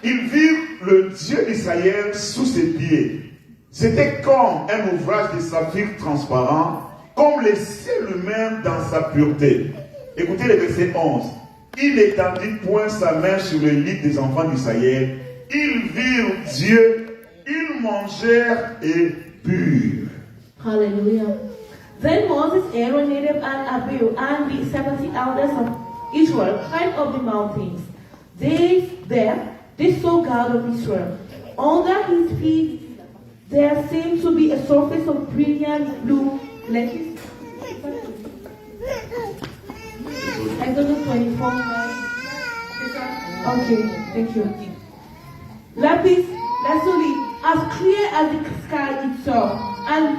Ils virent le Dieu d'Israël sous ses pieds. C'était comme un ouvrage de saphir transparent, comme le ciel lui-même dans sa pureté. Écoutez le verset 11. Il n'étendit point sa main sur le lit des enfants d'Israël. Ils virent Dieu, ils mangèrent et burent. Hallelujah. Then Moses, Aaron, Nadab, and Abihu, and the 70 elders of Israel climbed up the mountains. They saw God of Israel. Under his feet there seemed to be a surface of brilliant blue lenses. Exodus 24. Okay, thank you. Lapis lazuli, as clear as the sky itself. And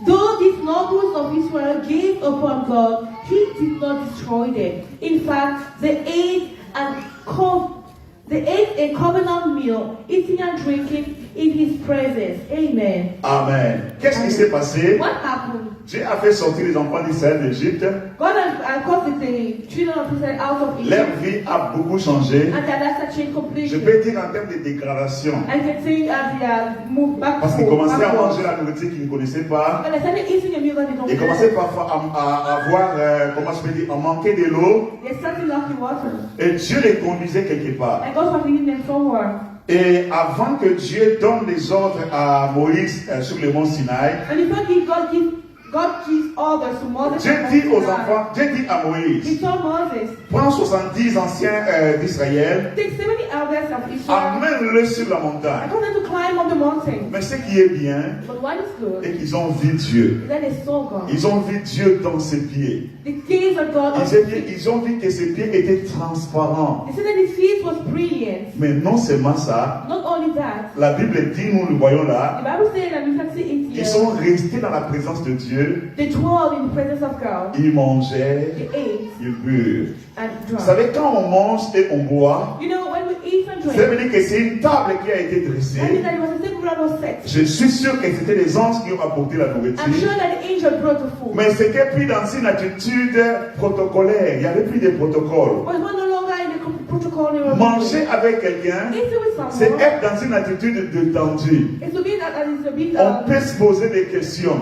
though these nobles of Israel gave upon God, he did not destroy them. In fact, they ate a covenant meal, eating and drinking in his presence. Amen. Amen. Qu'est-ce qui s'est passé? What happened? Dieu a fait sortir les enfants d'Israël d'Égypte. God has caused the children of Israel out of Leur Egypt, vie a beaucoup changé. and their lives have changed Je completely. peux dire en termes de dégradation. I can say as they are moved back Parce qu'ils commençaient à backwards. manger la nourriture qu'ils ne connaissaient pas. When they started eating a meal that they don't Ils know, commençaient parfois à avoir, comment je peux dire, à manquer de l'eau. they started lacking water. Et Dieu les conduisait quelque part. And God was leading them somewhere. Et avant que Dieu donne les ordres à Moïse sur le mont Sinaï, And in fact, God gives orders to Moses. Dieu dit aux enfants, Dieu dit à He Moïse, told Moses, prends 70 anciens d'Israël, take 70 elders of Israel amène-le sur la and montagne. told them to climb up the mountain. Mais ce qui est bien, But what is good c'est qu'ils ont vu Dieu. is that they saw God. Ils ont vu Dieu dans ses pieds. The gaze of God on his feet. Ils ont vu que ses pieds étaient transparents. They said that his feet was brilliant. Mais non seulement ça, Not only that, la Bible dit, nous le voyons the là, Bible says that we can see it ils here. sont restés dans la présence de Dieu, They dwelled in the presence of God. ils mangeaient, They ate ils burent. and Vous drank. savez, quand on mange et on boit, You know, when we eat and ça drink, veut dire que c'est une table qui a été I mean dressée. that it was a table that was set. Je suis sûr que c'était les anges qui ont apporté la I'm nourriture. sure that the angel brought the food. Mais c'était plus dans une attitude protocolaire. Il n'y avait plus de protocole. But we're no longer in the protocol. Manger avec quelqu'un, Eating with c'est someone être dans une attitude détendue. is to be that is to be On peut se poser des questions.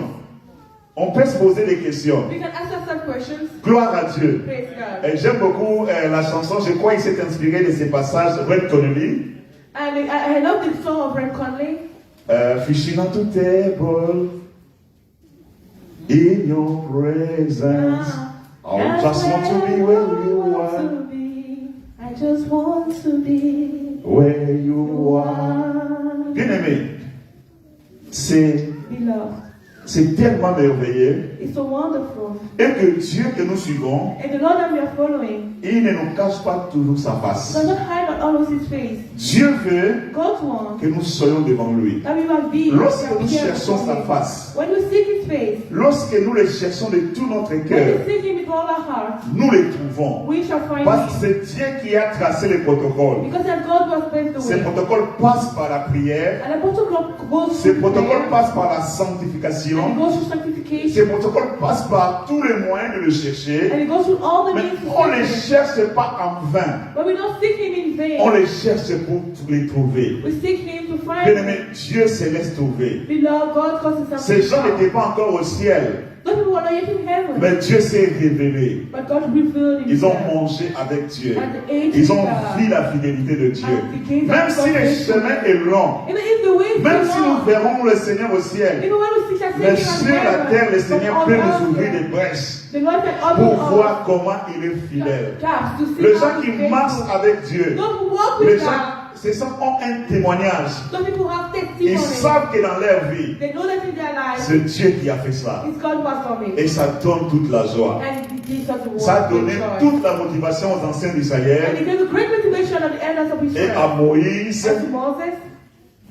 On peut se poser des questions. we can ask ourselves questions. Gloire à Dieu. Praise God. Et j'aime beaucoup la chanson. Je crois qu'il s'est inspiré de ces passages. Red Connolly. And I love the song of Red Conley. Fishing on to table in your presence. I just want to be where you are. I just want to be Where you are. Bien aimé, beloved. c'est tellement merveilleux. It's so wonderful. Et que Dieu que nous suivons, And the Lord that we are following il ne nous cache pas toujours sa face. does not hide always his face. Dieu veut God wants que nous soyons devant lui. that we must be. Lorsque nous appear cherchons before sa him. face, When we seek his face, lorsque nous le cherchons de tout notre when cœur, we seek him with all our heart, nous le trouvons. we shall find Parce que him. c'est Dieu qui a tracé les protocoles. Because that God was placed the Ces way. protocoles passent par la prière. And the protocol goes Ces through protocoles prayer, passent par la and it sanctification. goes through sanctification, Ces protocoles passent par tous les moyens de le chercher. and it goes through all the Mais means to on ne les seek him. cherche pas en vain. But we don't seek him in vain. On les cherche pour les trouver. We seek him to find Bien him. aimé, Dieu se laisse trouver. Beloved, God causes himself Ces to gens come. n'étaient pas encore au ciel, Those people were not yet in heaven. mais Dieu s'est révélé. But God revealed Ils ont himself. mangé avec Dieu. And the age Ils ont of God. vu la fidélité de Dieu. And became Même si le faithful. chemin est long, Even if the way is même so si nous long, verrons le Seigneur au ciel, even when we seek our mais Savior sur in la heaven, terre, le from Seigneur all peut nous around ouvrir here, des brèches the Lord can pour open voir our comment il est fidèle. gaps to see Les how gens he's qui faithful. marchent avec Dieu, Those who walk les with gens, God, ces gens ont un témoignage. those people have Ils testimony. savent que dans leur vie, They know that in their lives, c'est Dieu qui a fait ça. it's God who has done it. Et ça donne toute la joie. And it gives us the Ça a word, donné joy. toute la motivation aux anciens And d'Israël it gave a great motivation of the elders of et à Israel. Moïse And to Moses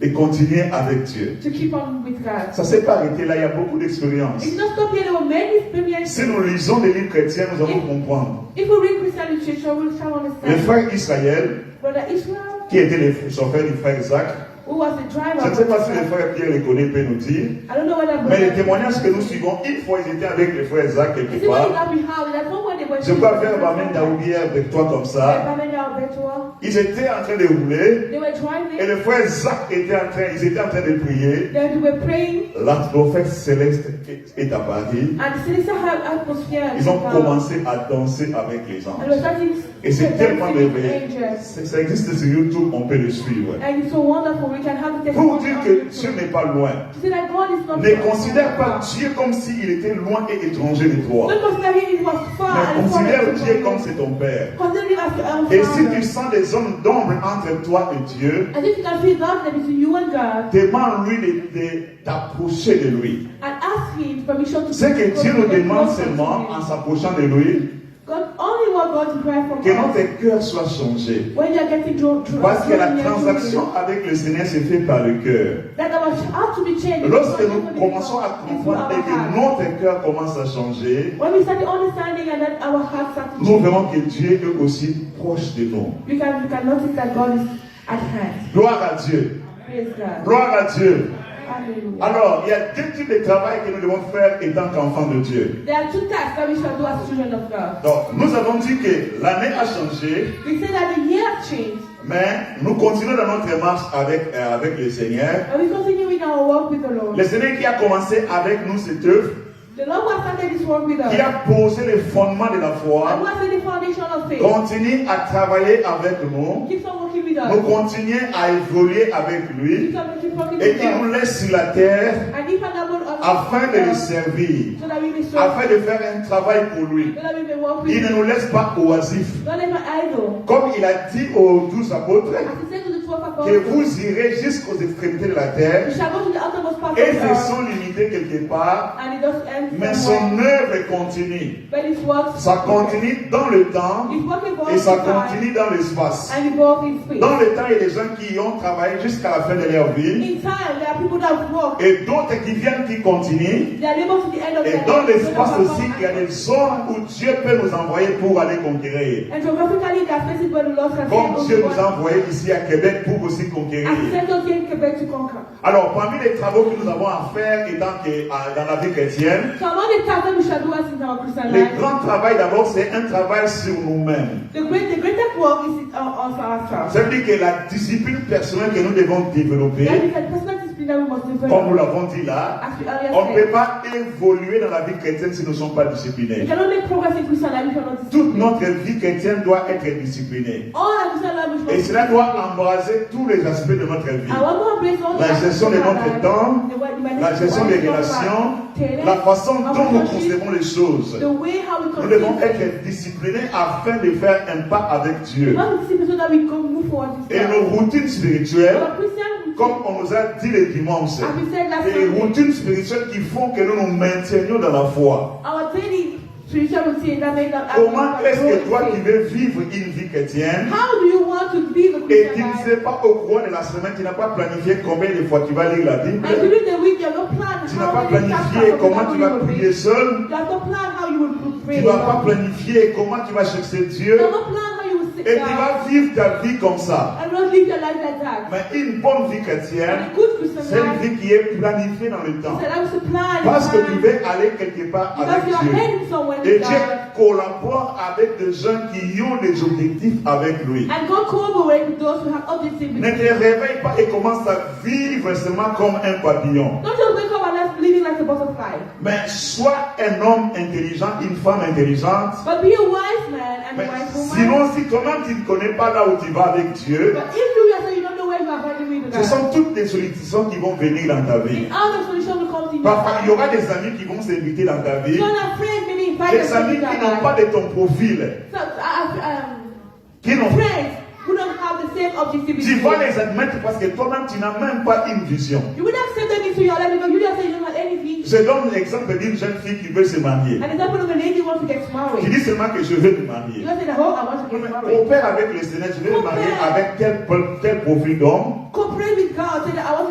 et continuer avec Dieu. to keep on with God. Ça ne s'est pas arrêté là, il y a beaucoup d'expériences. It's not stop here, there were many experiences. Si nous lisons des livres chrétiens, nous allons comprendre. If we read Christian literature, we shall Le understand. frère Israël, Brother Israel, qui était son frère du frère Isaac, who was the driver je ne of sais pas si le Israel. frère Pierre les connaît, peut nous dire. I don't know whether Mais les brother- témoignages que nous suivons, une fois ils étaient avec le frère Isaac You quelque see what part. we have? That's one way they were Je crois faire Bamen Daoudi avec toi comme ça. Ils étaient en train de rouler They were et driving, le frère Isaac était en train, ils étaient en train de prier. they were praying, L'atmosphère céleste est apparue. and the sinister atmosphere. Ils ont commencé à danser avec les And we're anges. starting Et c'est tellement dancing with merveilleux. angels. Ça existe sur YouTube, on peut le suivre. And it's so wonderful. We can have the Pour testimony dire of que YouTube. Dieu n'est pas loin. To say that God is not Ne far. considère pas Dieu comme s'il était loin et étranger de toi. Don't consider him it was far Mais and considère foreign to Dieu God. comme c'est ton Père. Consider him as your own Et si father. tu sens des zones d'ombre entre toi et Dieu, And if you can feel darkness between you and God, demande-lui d'approcher de lui. and ask him permission to C'est que go Dieu nous get demande closer to seulement, him. en s'approchant de lui, God only want God to cry from que us. notre cœur soit changé. When you are getting to Parce que la transaction avec le Seigneur se fait par le cœur. that our heart to be changed. Lorsque nous commençons à comprendre et que notre cœur commence à changer, When we start understanding and that our hearts start to nous change, verrons que Dieu est aussi proche de nous. we can notice that God is at hand. Gloire à Dieu. Praise God. Gloire à Dieu. Hallelujah. Alors, il y a deux types de travail que nous devons faire étant qu'enfants de Dieu. There are two tasks that we shall do as children of God. Donc, nous avons dit que l'année a changé, We say that the year has changed, mais nous continuons dans notre marche avec le Seigneur. and we continue in our walk with the Lord. Le Seigneur qui a commencé avec nous cette œuvre, The Lord who has started this work with us, qui a posé les fondements de la and foi, who has laid the foundation of faith, continue à travailler avec nous, keeps on working with nous us. continuons à évoluer avec lui, Keeps on keep working et with qui nous us. laisse sur la terre And if an able on afin de le servir, so that we may serve, afin de faire un travail pour lui. so that we may walk with Il ne him. nous laisse pas oisifs. Don't let my idol. Comme il a dit aux 12 apôtres, As he said to the 12 que apostles, vous irez jusqu'aux extrémités de la terre, we shall go to the uttermost part of et the se earth, sont limités quelque part, and it does end mais somewhere. son œuvre continue. But it works. Ça continue dans le temps It works et ça in time, continue dans l'espace. and it works in space. Dans le temps, il y a des gens qui ont travaillé jusqu'à la fin de leur vie, In time, there are people that work. et d'autres qui viennent, qui continuent. They are able to the end of Et their dans life. l'espace aussi, il y a des zones où Dieu peut nous envoyer pour aller conquérir. And geographically, there are places where the Lord can Comme send us Dieu to nous work. a envoyés ici à Québec pour aussi As he conquérir. sent us here in Quebec to conquer. Alors, parmi les travaux que nous avons à faire étant que, dans la vie chrétienne, So among the tasks that we shall do as in our Christian le life, grand travail d'abord, c'est un travail sur nous-mêmes. the greatest work is on ourselves. Ça veut dire que la discipline personnelle que nous devons développer, That is a personal discipline that we must comme nous develop. l'avons dit là, As we earlier on ne peut said, pas évoluer dans la vie chrétienne si nous ne sommes pas we disciplinés. cannot make progress in Christian life if we are not Toute disciplined. notre vie chrétienne doit être disciplinée. All our Christian life we Et must cela doit embraser tous les aspects de notre vie. I want to embrace all La the gestion de aspects of notre our temps, life. la gestion des relations, la façon dont nous concevons les choses. The way how we Nous devons conceive. être disciplinés afin de faire un pas avec We Dieu. must be disciplined so that we can move forward with Et God. nos routines spirituelles, Our Christian comme on nous a dit le dimanche, as we said last des Sunday, routines spirituelles qui font que nous nous maintenions dans la foi. our daily spiritual routine that makes us Comment est-ce que toi qui veux vivre une vie chrétienne How do you want to be the et Christian tu ne life? sais pas au cours de la semaine, tu n'as pas planifié combien de fois tu vas lire la Bible, And during the week, you have no plan tu n'as how pas many planifié chapters of the comment tu Bible vas you will prier read. seul, You have no plan how you will pray. tu ne vas pas planifier comment tu vas chercher Dieu You have no plan how you will sit et tu down vas vivre ta vie comme ça. and not live your life like that. Mais une bonne vie chrétienne, A good Christian c'est une life vie qui est planifiée dans le is temps. a life with a plan. Parce que tu and veux aller quelque part because avec you are Dieu. heading somewhere Et with Dieu God. collabore avec des gens qui ont des objectifs avec lui. And God cooperate with those who have objectives with Ne you. te réveille pas et commence à vivre seulement comme un papillon. Don't just wake up and just living like a butterfly. Mais sois un homme intelligent, une femme intelligente. But be a wise man and Mais a wise woman. sinon, si toi-même tu ne connais pas là où tu vas avec Dieu, But if you yourself you don't know where you are heading with ce God, sont toutes les sollicitations qui vont venir dans ta vie. all the solution will come to you. Parfois, il y aura des amis qui vont s'inviter dans ta vie. So our friends maybe invite Des us to amis be qui n'ont pas life. de ton profil. So Qui n'ont friends who don't have the same objectivity. Tu vas les admettre parce que toi-même, tu n'as même pas une vision. You would accept them into your life because you yourself you don't have any vision. Je donne l'exemple d'une jeune fille qui veut se marier. An example of a lady who wants to get Qui married. dit seulement que je veux me You marier. don't say that, oh, I want to get married. Mon père avec le Seigneur, je vais me marier avec tel profil d'homme. Cooperate with God. Say that I want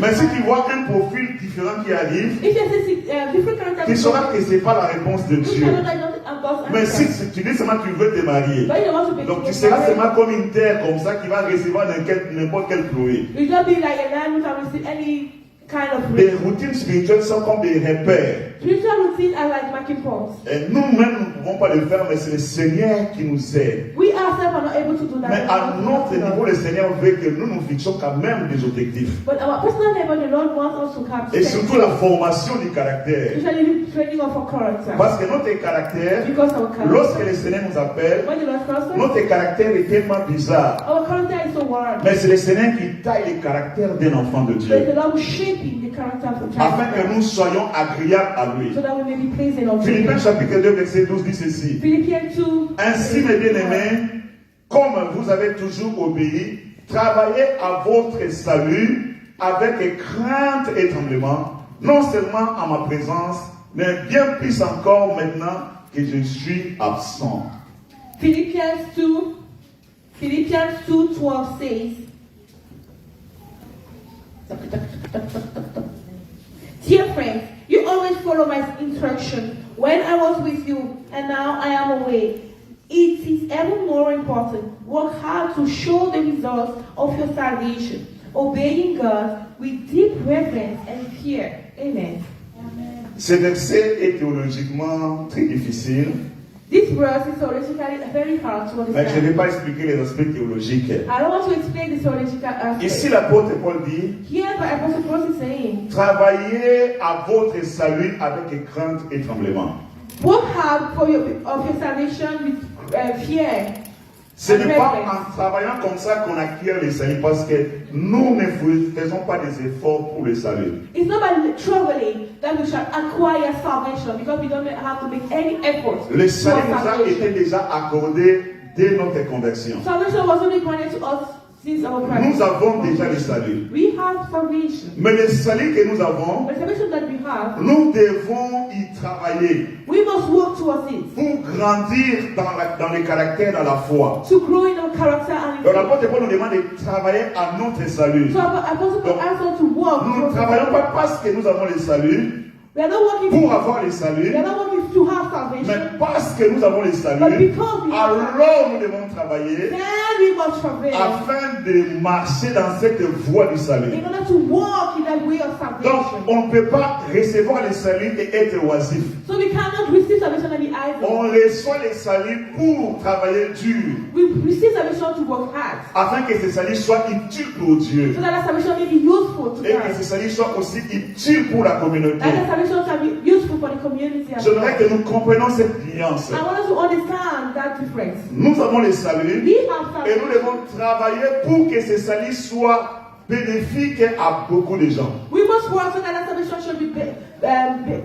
Mais si tu vois un profil différent qui arrive, if you see different characters, tu sauras que ce n'est pas la réponse de you Dieu. cannot identify God's Mais answer. si tu dis seulement que tu veux te marier, But you want to be donc tu get seras married, seulement comme une terre comme ça qui va recevoir n'importe quelle pluie. you don't be like a land who can receive any kind of Les rain. routines spirituelles sont comme des repères. Spiritual routines are like marking points. Et nous-mêmes, nous ne pouvons pas le faire, mais c'est le Seigneur qui nous aide. We ourselves are not able to do that. Mais à notre niveau, le Seigneur veut que nous nous fixions quand même des objectifs. But our personal level, the Lord wants us to have Et surtout la formation du caractère. especially the training of our character. Parce que notre caractère, Because our lorsque character, le Seigneur nous appelle, when the Lord calls us, notre caractère est tellement bizarre. our character is so warm. Mais c'est le Seigneur qui taille le caractère d'un enfant de But Dieu. the Lord will shaping the character of the Afin child. que nous soyons agréables à lui. So that we may be pleasing unto Philippiens Him. chapitre 2, verset 12 dit ceci. Philippians 2. Ainsi, mes bien-aimés, comme vous avez toujours obéi, travaillez à votre salut avec crainte et tremblement, non seulement à ma présence, mais bien plus encore maintenant que je suis absent. Philippians 2:12 says, Dear friends, you always follow my instruction when I was with you, and now I am away. It is ever more important. Work hard to show the results of your salvation, obeying God with deep reverence and fear. Amen. Ce verset est théologiquement très difficile, This verse is theologically very hard to mais je ne vais understand. pas expliquer les aspects théologiques. I don't want to explain the theological Ici, aspect. l'apôtre Paul dit, Here, the Apostle Paul is saying, travaillez à votre salut avec crainte et tremblement. work hard for your salvation with fear. Ce n'est pas en travaillant comme ça qu'on acquiert le salut, parce que nous ne faisons pas des efforts pour le salut. It's not by traveling that we shall acquire salvation, because we don't have to make any effort Le towards salut nous a été salvation. déjà accordé dès notre conversion. Salvation was only granted to us since our Nous Christ. avons déjà le salut. We have salvation. Mais le salut que nous avons, The salvation that we have, nous devons y travailler we must work towards it pour grandir dans le caractère, dans la foi. to grow in our character and in Donc faith. l'apôtre Paul nous demande de travailler à notre salut. So Apostle Paul asks us to work. Nous ne towards travaillons pas salvation. parce que nous avons le salut, We are not working pour avoir le we salut, are not working to have salvation, mais parce que nous avons le but salut, because we have salvation, alors nous devons travailler then we must travail afin de marcher dans cette voie du salut. in order to walk in that way of Donc, salvation. on ne peut pas recevoir le salut et être oisif. So we cannot receive salvation and be idle. On reçoit le salut pour travailler dur, We receive salvation to work hard, afin que ce salut soit utile pour Dieu so that the salvation may be useful to et que God. ce salut soit aussi utile pour la communauté. That the salvation can be useful for the community as well. J'aimerais que nous comprenions cette nuance. I want us to understand that difference. Nous avons le salut We have et nous salvation. devons travailler pour que ce salut soit bénéfique à beaucoup de gens. We must work so that the salvation should be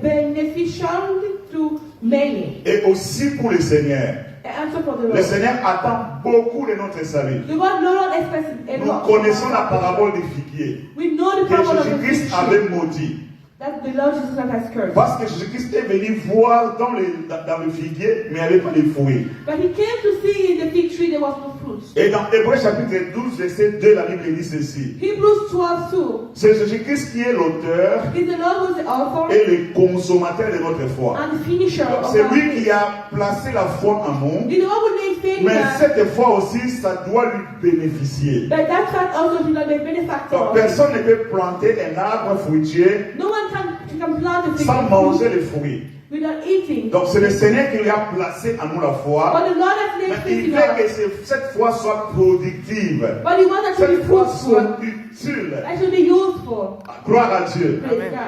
beneficial to many. Et aussi pour le Seigneur. An answer for the Le Lord. Seigneur attend beaucoup de notre salut. The Lord expects a Nous lot. connaissons la parabole des figuiers We know the que parable of the Jésus-Christ fig tree avait maudit. that the Lord Jesus Christ has cursed. Parce que Jésus-Christ est venu voir dans le figuier, mais il n'y avait pas de fruits. But he came to see in the fig tree there was no fruit. Et dans Hébreux chapitre 12, verset 2, la Bible dit ceci. Hebrews 12:2 C'est Jésus-Christ qui est l'auteur is the Lord who is the author et le consommateur de notre foi. and the finisher Donc, of c'est our lui faith. qui a placé la foi en nous. He's the one who made faith Mais that, cette foi aussi, ça doit lui bénéficier. but that fact also should not be benefactor. Donc, personne ne peut planter un arbre fruitier No one can plant a fig sans tree manger les fruits. without eating. Donc, c'est le Seigneur qui lui a placé en nous la foi. But the Lord has Mais made faith il in veut us. que cette foi soit productive. But he wants us to Cette be foi fruitful. soit utile. That should be useful. Gloire à Dieu. Praise God.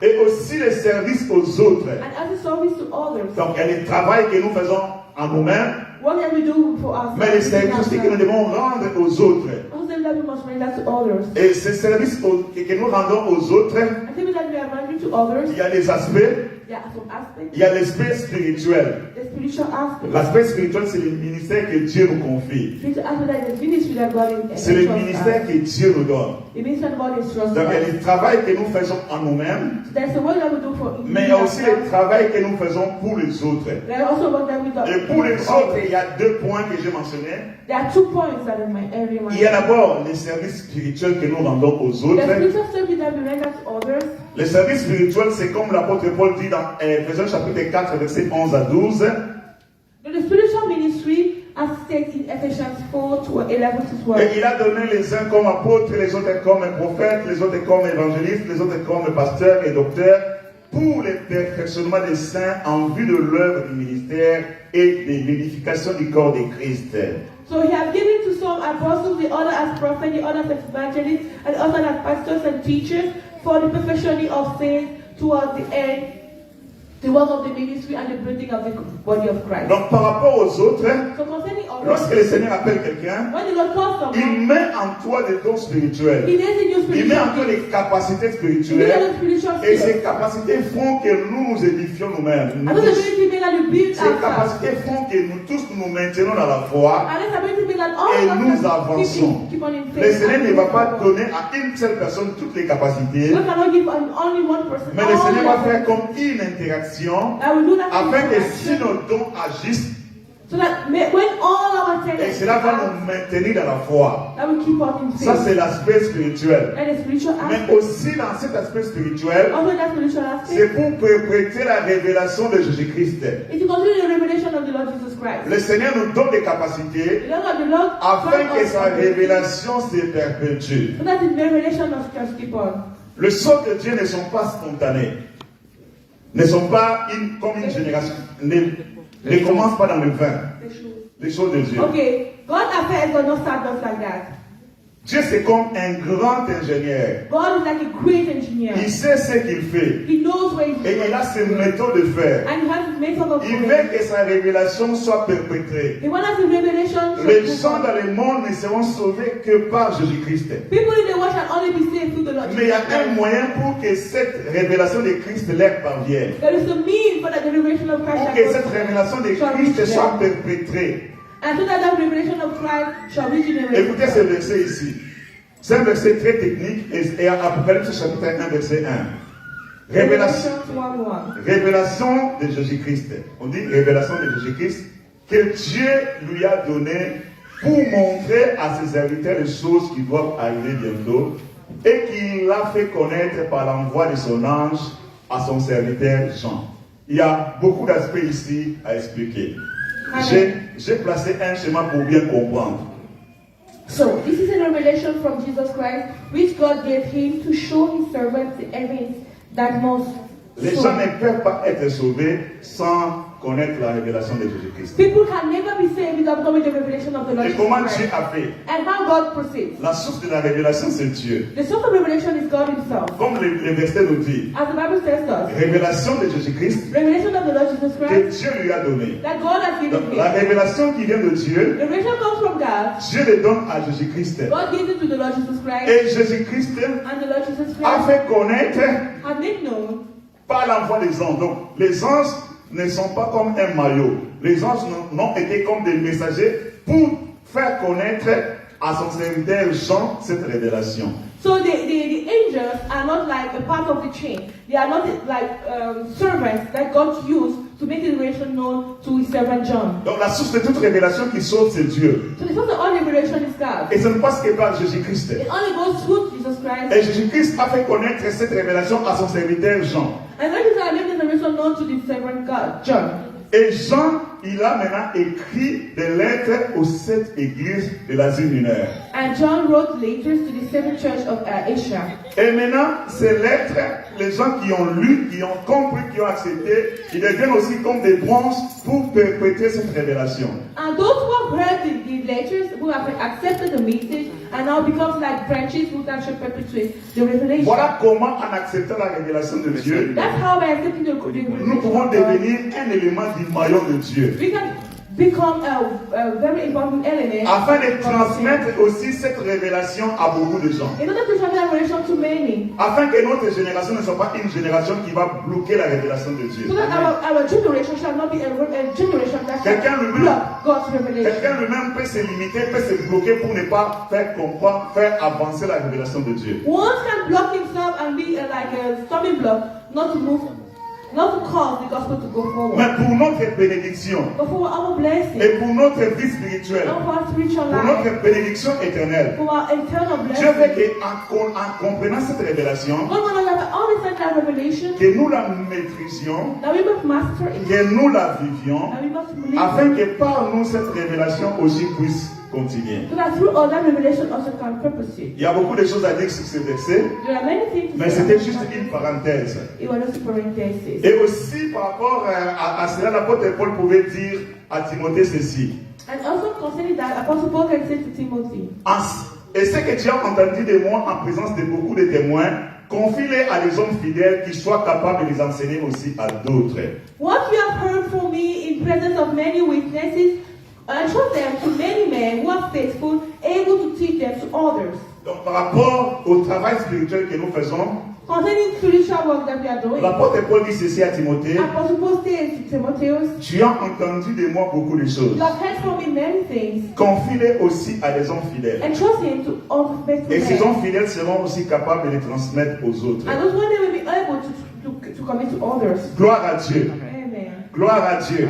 Et aussi le service aux autres. And as a service to others. Donc, il y a le travail que nous faisons en nous-mêmes, What can we do for us? mais le service aussi que nous devons rendre aux autres. Also that we must render to others. Et ce service que nous rendons aux autres, I think that we are rendering to others. il y a des aspects. There are some aspect, il y a l'aspect spirituel. the spiritual aspect. L'aspect spirituel, c'est le ministère que Dieu nous confie. Spiritual aspect is the ministry that God C'est le ministère que Dieu nous donne. The ministry that God is trusted. Donc, il y a le travail que nous faisons en nous-mêmes, So there's the work that we do for mais il y a aussi le travail que nous faisons pour les autres. There's also work that we do. Et pour les autres, il y a 2 points que j'ai mentionnés. There are 2 points that in my area. Il y a d'abord les services spirituels que nous rendons aux The autres. spiritual service that we render to others. Le service spirituel, c'est comme l'apôtre Paul dit dans Ephésiens chapitre 4, versets 11 à 12. The spiritual ministry, as stated in Ephesians 4 to 11 to 12. Et il a donné les uns comme apôtres, les autres comme prophètes, les autres comme évangélistes, les autres comme pasteurs et docteurs, pour le perfectionnement des saints en vue de l'œuvre du ministère et de l'édification du corps de Christ. So he has given to some apostles, the other as prophets, the other as evangelists, and the other as pastors and teachers for the perfectioning of saints towards the end, the work of the ministry and the building of the body of Christ. Donc par rapport aux autres, So concerning lorsque others, le Seigneur appelle quelqu'un, when the Lord calls il someone, met en toi des dons spirituels. he lays in you Il met en toi spiritual gifts. des capacités He lays spirituelles. in spiritual Et skills. ces capacités font que nous nous édifions nous-mêmes. And those ability make that you build Ces ourselves. capacités font que nous tous nous maintenons dans la foi. And this ability make that all Et of nous us avançons. keep on in faith. Le Seigneur ne va pas donner à une seule personne toutes les capacités, God cannot give only one person. mais le all Seigneur va the- faire comme une interaction I will do that afin que interaction. si nos dons agissent, So that when all our et talents cela va nous maintenir dans la foi. that will keep us in Ça, faith. c'est l'aspect spirituel. And the spiritual Mais aspect. aussi dans cet aspect spirituel, Also that spiritual c'est aspect. pour prêter la révélation de Jésus-Christ. Is to continue the revelation of the Lord Jesus Christ. Le Seigneur nous donne des capacités The Lord of the Lord afin grant que us sa ability, révélation se perpétue. so that the revelation of Christ keep on. Le sort de Dieu ne sont pas spontanés, ne sont pas comme une génération, ne commencent pas dans le vin, les choses de Dieu. Okay, God's affairs do not start just like that. Dieu c'est comme un grand ingénieur. God is like a great engineer. Il sait ce qu'il fait He knows where he's et il a ses méthodes de faire. and he has his method of Il doing. veut que sa révélation soit perpétrée. He wants us the revelation. to Les keep gens on. dans le monde ne seront sauvés que par Jésus-Christ. People in the world shall only be saved through the Lord Mais il y a Jesus un Christ. moyen pour que cette révélation de Christ leur parvienne. There is a means for that the revelation of Christ Pour shall que go cette forth. révélation de Christ soit perpétrée. And so that revelation of Christ shall be generated. Écoutez ce verset ici. C'est un verset très technique et Apocalypse chapitre 1, verset 1. Révélation, 1:1. révélation de Jésus-Christ. On dit révélation de Jésus-Christ que Dieu lui a donné pour montrer à ses serviteurs les choses qui doivent arriver bientôt et qu'il l'a fait connaître par l'envoi de son ange à son serviteur Jean. Il y a beaucoup d'aspects ici à expliquer. J'ai placé un schéma pour bien comprendre. So, this is a revelation from Jesus Christ, which God gave him to show his servants the events that must Les gens ne peuvent pas être sauvés sans connaître la révélation de Jésus-Christ. People can never be saved without knowing the revelation of the Lord Et Jesus comment Christ. Dieu a fait? And how God proceeds. La source de la révélation, c'est Dieu. The source of revelation is God himself. Comme le verset nous dit, As the Bible says to us, révélation de Jésus-Christ revelation of the Lord Jesus que Christ Dieu lui a donné. that God has given Donc, la him. révélation qui vient de Dieu, The revelation comes from God. Dieu le donne à Jésus-Christ. God gives it to the Lord Jesus Christ. Et Jésus-Christ And the Lord Jesus a Christ fait connaître has made known. par l'envoi des anges. Donc, les anges ne sont pas comme un maillot. Les anges n'ont été comme des messagers pour faire connaître à son serviteur Jean cette révélation. So the angels are not like a part of the chain. They are not like servants that God used to make the revelation known to his servant John. Donc la source de toute révélation qui sauve, c'est Dieu. So the source of all revelation is God. Et ça ne passe que par Jésus-Christ. It only goes through Jesus Christ. Et Jésus-Christ a fait connaître cette révélation à son serviteur Jean. And that is how I made the revelation known to the servant God, John. Et Jean, il a maintenant écrit des lettres aux 7 églises de l'Asie mineure. And John wrote letters to the seven church of Asia. Et maintenant, ces lettres, les gens qui ont lu, qui ont compris, qui ont accepté, ils deviennent aussi comme des branches pour perpétuer cette révélation. And those who have heard the letters, who have accepted the message, and now becomes like branches who can perpetuate the revelation. Voilà comment, en acceptant la révélation de Dieu, That's how by accepting the nous revelation pouvons of God, devenir un élément du maillon de Dieu. we can become a very important element. Afin de transmettre aussi cette révélation à beaucoup de gens. In order to transmit that revelation to many. Afin que notre génération ne soit pas une génération qui va bloquer la révélation de Dieu. So that our generation shall not be a generation that Quelqu'un shall lui-même, block God's revelation. quelqu'un lui-même peut se limiter, peut se bloquer pour ne pas faire comprendre, faire avancer la révélation de Dieu. One can block himself and be like a stumbling block, not to move, not to cause the gospel to go forward. Mais pour notre bénédiction But for our blessing, et pour notre vie spirituelle, and for our spiritual pour life, notre bénédiction éternelle, for our eternal Dieu veut blessing, qu'en comprenant cette révélation, God wants us to understand that revelation, que nous la maîtrisions, that we must master it, que nous la vivions, that we must believe afin it, que par nous cette révélation aussi puisse continuer. so that through all that revelation also can purpose it. Il y a beaucoup de choses à dire sur ce verset, There are many things to mais say c'était about juste that. une parenthèse. It was just a parenthesis. Et aussi par rapport à cela, l'apôtre Paul pouvait dire à Timothée ceci. And also concerning that, Apostle Paul can say to Timothy, Et ce que tu as entendu de moi en présence de beaucoup de témoins, confie-les à des hommes fidèles qui soient capables de les enseigner aussi à d'autres. what you have heard from me in presence of many witnesses, show them to many men who are faithful, able to teach them to others. Donc par rapport au travail spirituel que nous faisons, Concerning spiritual work that we are doing, l'apôtre Paul dit ceci à Timothée. Apostle Paul says to Timotheus, Tu as entendu de moi beaucoup de choses. you have heard from me many things, Confie-les aussi à des hommes fidèles. and trust him to all faithful Et ces men. hommes fidèles seront aussi capables de les transmettre aux autres. And those one they will be able to commit to others. Gloire à Dieu. Amen. Gloire à Dieu.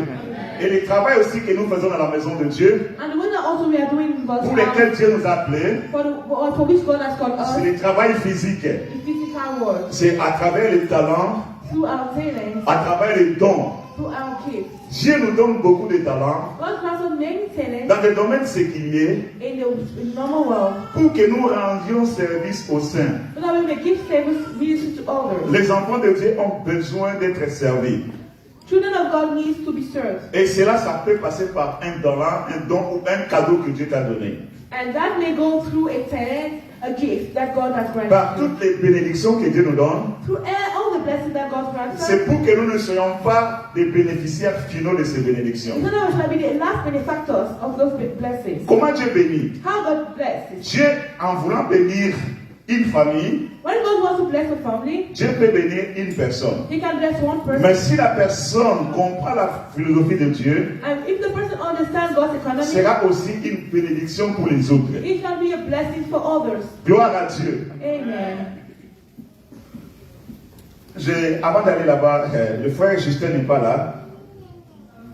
Et le travail aussi que nous faisons dans la maison de Dieu, And the one that also we are doing in God's pour lequel house, Dieu nous a appelés, for which God has called us, c'est le travail physique. the physical work, C'est à travers les talents, through our talents, à travers les dons. through our gifts. Dieu nous donne beaucoup de talents God has us many talents dans des domaines séculiers in the normal world, pour que nous rendions service aux saints. so that we may give service ministry to others. Les enfants de Dieu ont besoin d'être servis. Children of God needs to be served. Et cela, ça peut passer par un talent, un don ou un cadeau que Dieu t'a donné. And that may go through a talent, a gift that God has Par granted. toutes les bénédictions que Dieu nous donne, Through all the blessings that God grants us, c'est pour que nous ne soyons pas des bénéficiaires finaux de ces bénédictions. so that we shall be the last benefactors of those blessings. Comment Dieu bénit? How God blesses. Dieu, en voulant bénir une famille, When God wants to bless a family, Dieu peut bénir une personne. He can bless one person. Mais si la personne comprend la philosophie de Dieu, And if the person understands God's economy, sera aussi une bénédiction pour les autres. it can be a blessing for others. Gloire à Dieu. Amen. Avant d'aller là-bas, le frère Justin n'est pas là,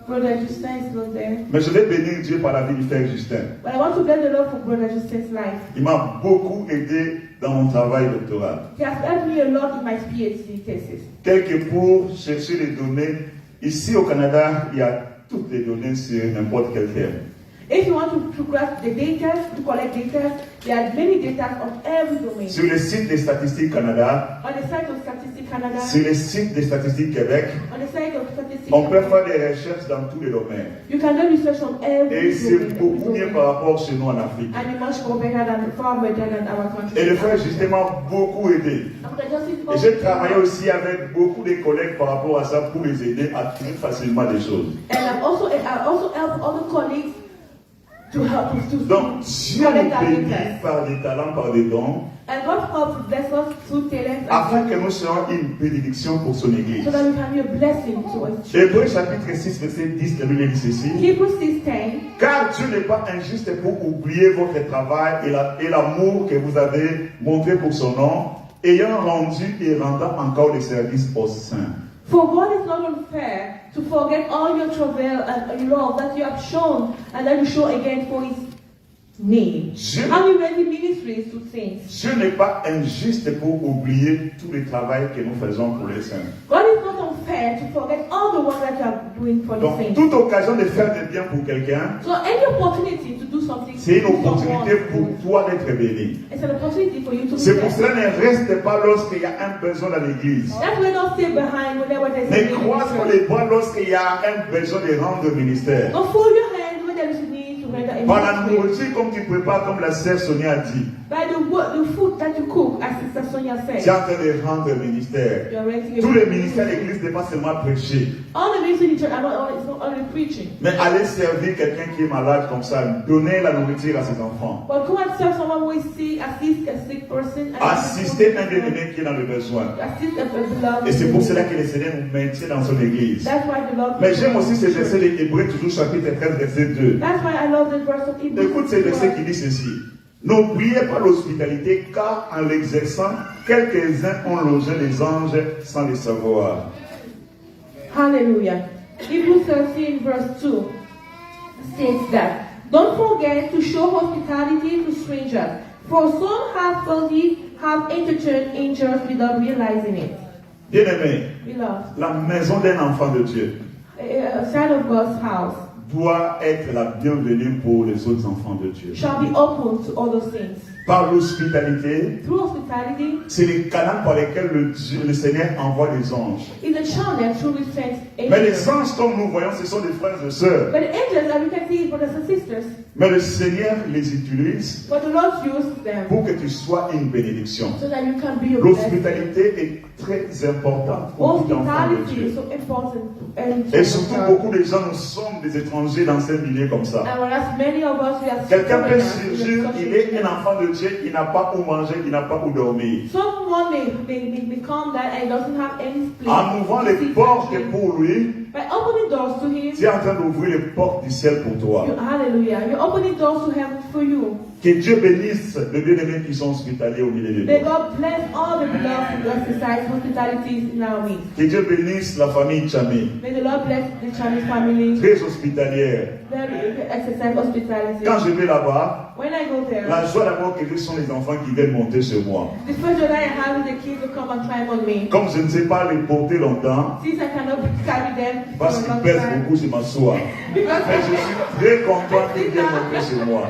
Brother Justin is not there. mais je vais bénir Dieu par la vie du frère Justin. But I want to bless the Lord for Brother Justin's life. Il m'a beaucoup aidé dans mon travail doctoral. He has helped me a lot in my PhD thesis. Tel que pour chercher les données, ici au Canada, il y a toutes les données sur n'importe quel thème. If you want to grasp the data, to collect data, there are many data on every domain. Sur le site des Statistiques Canada, On the site of Statistics Canada, sur le site des Statistiques Québec, on the site of Statistics on peut Canada, faire des recherches dans tous les domaines. you can do research on Et every c'est beaucoup mieux domain. par rapport chez nous en Afrique. And it's much more better than far better than our country. Et le frère Justin m'a beaucoup aidé. Et j'ai travaillé aussi avec beaucoup de collègues par rapport à ça pour les aider à trouver facilement des choses. And I also help other colleagues to help us to Donc, Dieu collect nous our bénit data. par des talents, par des dons, And God helps bless us through talents afin que nous soyons une bénédiction pour son Église. so that we can be a blessing to us. Hébreux chapitre 6, verset 10, la Bible dit ceci. Hebrews 6:10. Car Dieu n'est pas injuste pour oublier votre travail et l'amour que vous avez montré pour son nom, ayant rendu et rendant encore des services aux saints. For God is not unfair to forget all your travail and love that you have shown and that you show again for His name. Dieu, How you ready ministries to saints. Dieu n'est pas injuste pour oublier tout le travail que nous faisons pour les saints. God is not unfair to forget all the work that you are doing for the Donc, saints. toute occasion de faire du bien pour quelqu'un, So any opportunity to do something c'est une for someone, opportunité pour toi d'être béni. it's an opportunity for you to be C'est pour blessed. cela ne reste pas lorsqu'il y a un besoin dans l'église. That's why don't stay behind whenever there's a Mais need. croise sur les bras lorsqu'il y a un besoin de rendre ministère. Don't fold your hands when there is a need to render Par la a ministry. nourriture comme tu prépares, comme la sœur Sonia a dit. By the food that you cook, as the Sister Sonia Tu es said, en train de rendre le ministère. you're renting Tous les a ministères de l'église n'est pas seulement prêcher, all the ministry in the church are it's not only preaching. mais aller servir quelqu'un qui est malade comme ça, donner la nourriture à ses enfants, But go and serve someone who is sick, assist a sick person, and assister un bien-aimé qui est dans le besoin. assist a beloved. Et c'est pour cela que le Seigneur nous maintient dans son église. That's why the Lord. Mais j'aime aussi ce verset de Hébreux, toujours chapitre 13, verset 2. That's why I love the verse of Hebrews. Écoute ce verset qui dit ceci. N'oubliez pas l'hospitalité, car en l'exerçant, quelques-uns ont logé les anges sans le savoir. Hallelujah. Hebrews 13 verse 2 states that, don't forget to show hospitality to strangers, for some have entertained angels without realizing it. Bien-aimé, Beloved, la maison d'un enfant de Dieu a child of God's house doit être la bienvenue pour les autres enfants de Dieu. shall be open to all those things. Par l'hospitalité, Through hospitality c'est les canaux par lesquels le Seigneur envoie les anges. is a channel through which sends Mais les angels. anges, comme nous voyons, ce sont des frères et sœurs. But the angels, as you can see, brothers and sisters, Mais le Seigneur les utilise but the Lord used them pour que tu sois une bénédiction. so that you can be a blessing. L'hospitalité est très importante pour tout enfant de Hospitality Dieu. is so important. Et surtout, beaucoup de gens, nous sommes des étrangers dans ces milieux comme ça. And whereas many of us, we are Quelqu'un peut foreigners in surgir, the il est social un enfant de Dieu, il n'a pas où manger, il n'a pas où dormir. Someone may become that and doesn't have any place. En ouvrant les to sit portes and pour lui, by opening doors to him, tu es en train d'ouvrir les portes du ciel pour toi. hallelujah, you're opening doors to heaven for you. Que Dieu bénisse les bien-aimés qui sont hospitaliers au milieu de May nous. God bless all the beloved who exercise hospitality in our midst. Que Dieu bénisse la famille Chamé, May the Lord bless the Chinese family. très hospitalière. Very exercise hospitality. Quand je vais là-bas, When I go there, la joie d'abord que j'ai sont les enfants qui viennent monter sur moi. the first joy I have is the kids to come and climb on me. Comme je ne sais pas les porter longtemps, Since I cannot carry them for parce a qu'ils long pèsent time. beaucoup, je m'assois. Because Mais je suis très content qu'ils viennent monter sur moi.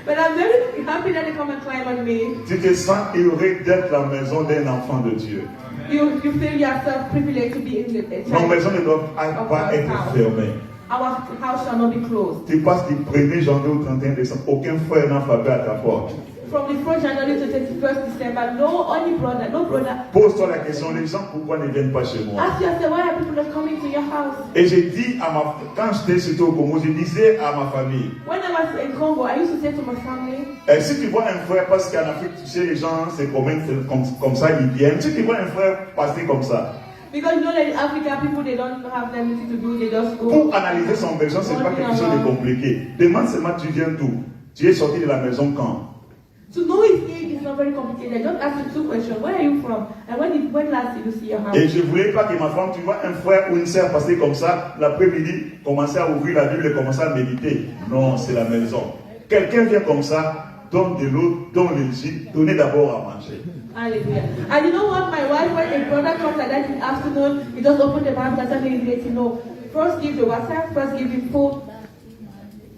But I'm very happy that they come and climb on me. Tu te sens heureux d'être la maison d'un enfant de Dieu. You feel yourself privileged to be in the Nos child. maisons ne doivent pas être fermées. Our house shall not be closed. Tu passes du 1er janvier au 31 décembre, aucun frère n'a frappé à ta porte. From the 1st January to 31st December, no brother. Pose-toi la question, les gens, pourquoi ne viennent pas chez moi? Ask yourself, why are people not coming to your house? Et j'ai dit quand j'étais surtout au Congo, je disais à ma famille, When I was in Congo, I used to say to my family, si tu vois un frère, parce qu'en Afrique, tu sais, les gens, c'est comme ça, ils viennent. Si tu vois un frère passer comme ça, because you know that in Africa, people, they don't have anything to do, they just go. pour analyser son besoin, c'est pas quelque chose de compliqué. Demande seulement, tu viens d'où? Tu es sorti de la maison quand? To know his name is not very complicated. Just ask him 2 questions. Where are you from? And when last did you see your house? Et je voulais pas que ma femme, tu vois un frère ou une sœur passer comme ça, l'après-midi, commencer à ouvrir la Bible et commencer à méditer. Non, c'est la maison. Quelqu'un vient comme ça, donne de l'eau, donne le jus, donnez d'abord à manger. Hallelujah. And you know what? My wife, when a brother comes like that in the afternoon, he just open the Bible and tell me, you know, first give the water, first give him food.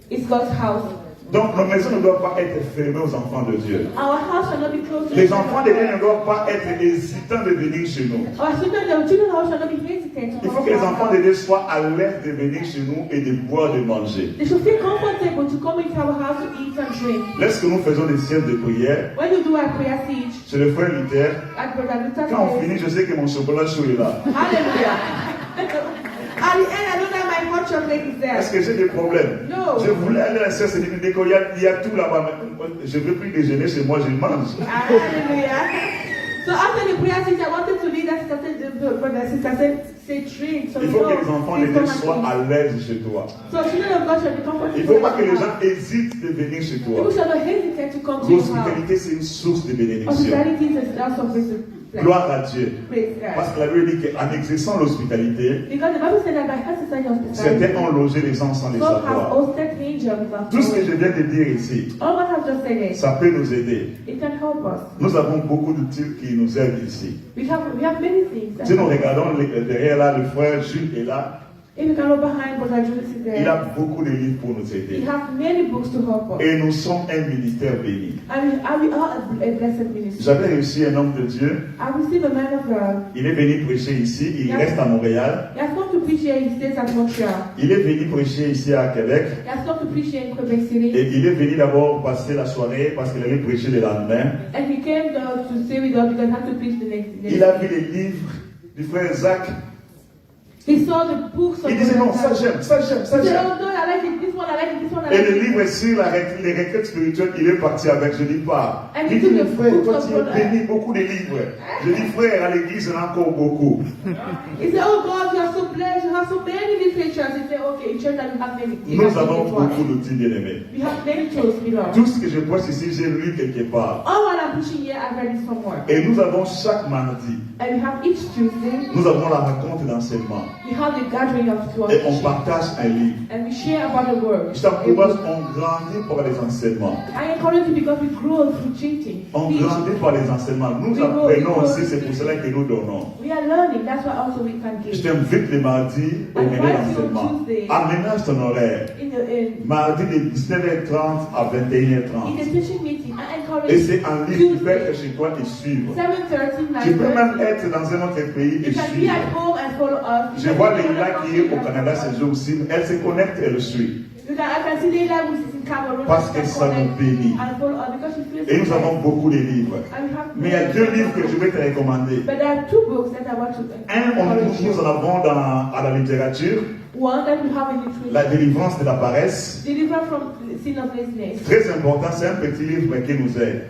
It's God's house. Donc nos maisons ne doivent pas être fermées aux enfants de Dieu. Our house shall not be closed. Les enfants de Dieu ne doivent pas être hésitants de venir chez nous. Our children's house shall not be hesitant. Il faut que les enfants de Dieu soient à l'aise de venir chez nous et de boire, de manger. They should feel comfortable to come into our house to eat and drink. Lorsque nous faisons des siestes de prière, When you do our prayer siege, chez le frère Luther, at Brother Luther's quand on place, finit, je sais que mon chocolat chaud est là. hallelujah. At the end, I know that my hot chocolate is there. Est-ce que j'ai des problèmes? No. Je voulais aller à la sieste et dire, il y a tout là-bas. Je ne veux plus déjeuner chez moi, je mange. Hallelujah. So after the prayer siege, I wanted to lead that sister say drink. So Il faut que les enfants de Dieu soient à l'aise chez toi. So children of God shall be comfortable. Il ne faut pas que les gens hésitent de venir chez toi. People shall not hesitate to come to your house. L'hospitalité, c'est une source de bénédiction. Hospitality is a source of blessing. Gloire à Dieu. Praise God. Parce que la Bible dit qu'en exerçant l'hospitalité, Because the Bible said that by exercising hospitality, certains ont logé les gens sans les some have savoir. hosted angels without Tout ce que knowing. je viens de dire ici, All what I've just said is, ça peut nous aider. it can help us. Nous avons beaucoup d'outils qui nous aident ici. We have many things. Si nous regardons derrière là, le frère Jules est là. If you can look behind Brother Julius is Il there. a beaucoup de livres pour nous We aider. have many books to help us. Et nous sommes un ministère béni. And we are a blessed ministry. J'avais reçu un homme de Dieu. I received a man of God. Il est venu prêcher ici. Il reste à Montréal. He has come to preach here. He stays at Montreal. Il est venu prêcher ici à Québec. He has come to preach in Quebec City. Et il est venu d'abord passer la soirée parce qu'il allait prêcher le lendemain. And he came down to stay with us because he had to preach the next day. Il a vu les livres du frère Zach. He saw the books of Il disait non, ça j'aime, ça j'aime, ça He said, j'aime. oh no, I like it, this one, I like it, this one, I Et like le it. livre sur les requêtes spirituelles, il est parti avec, je dis pas. And Il he dit, took mais the frère, books toi of tu God. es béni, beaucoup de livres. Je dis, frère, à l'église, il y en a encore beaucoup. He said, oh God, you are so blessed, you have so many literatures. He said, okay, in church that you have many. Nous avons beaucoup d'outils, bien-aimés. We have many tools, beloved. Tout ce que je vois ici, j'ai lu quelque part. All what I'm preaching here, I've read it somewhere. Et nous avons chaque mardi, And we have each Tuesday, nous avons la rencontre d'enseignement. we have the gathering of Et on 12. partage un livre. And we share about the word. Je t'encourage, on grandit par les enseignements. I encourage you because we grow through teaching. On grandit par les enseignements. Nous apprenons aussi, c'est pour cela que nous donnons. We are learning, that's why also we can Je give. t'invite le mardi au milieu d'enseignement. Aménage ton horaire. Mardi de 19h30 à 21h30. In the teaching meeting, I encourage Et c'est en ligne, tu peux être Tuesday, chez toi et suivre. 7:30, Tu peux même 9:30. être dans un autre pays et You can be suivre. at home and follow us. Je vois Leila qui est au Canada ces jours-ci. Elle se connecte et le suit. I can see Leila who is in Cameroon. Parce que ça nous bénit. And follow us because she feels Et nous blessed. avons beaucoup de livres. And we have Mais il y a deux livres que je vais te recommander. But there are two books that I want to encourage Nous you. en avons à la littérature, One that we have in La literature. délivrance de la paresse. Deliver from the sin of laziness. Très important, c'est un petit livre qui nous aide.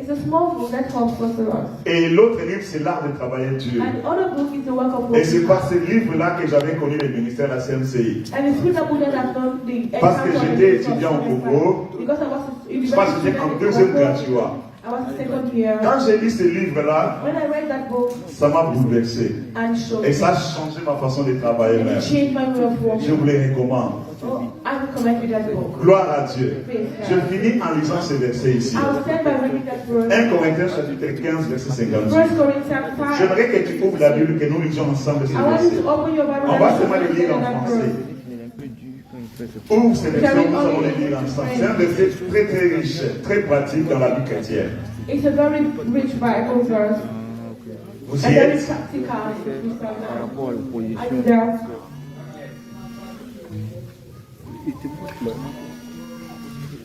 It's a small book that helps us a lot. Et l'autre livre, c'est l'art de travailler dur. And the other book is the work of Et c'est working. par ce livre-là que j'avais connu le ministère de la CMCI. And it's through that book that I've done the Parce que exam for j'étais the étudiant au semester. Congo. Because I was a Parce que j'étais en deuxième graduat. I was a second year. Quand j'ai lu ce livre-là, When I read that book ça m'a bouleversé. and showed Et ça a me, changé ma façon de travailler and même. it changed my way of Je working. vous les recommande. Oh, I recommend you that book. Gloire à Dieu. Je finis en lisant ce verset ici. I will stand by reading that verse. 1 Corinthiens chapitre 15, verset 58. 1 Corinthians 5. J'aimerais que tu ouvres la Bible, que nous lisions ensemble ce I want you verset. to open your Bible On and va read seulement le lire en that français. verse. Ouvre ce verset, nous allons le lire ensemble. C'est un verset très très riche, très pratique dans la vie chrétienne. It's a very rich Bible verse. Vous And y very êtes? practical. Are you there?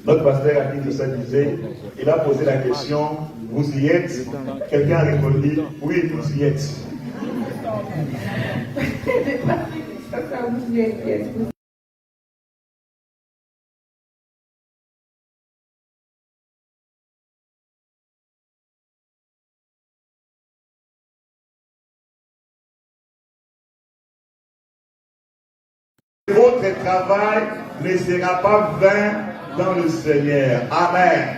Notre pasteur a dit tout ça, disait, il a posé la question, vous y êtes? Quelqu'un a répondu, oui, vous y êtes. Votre travail ne sera pas vain dans le Seigneur. Amen.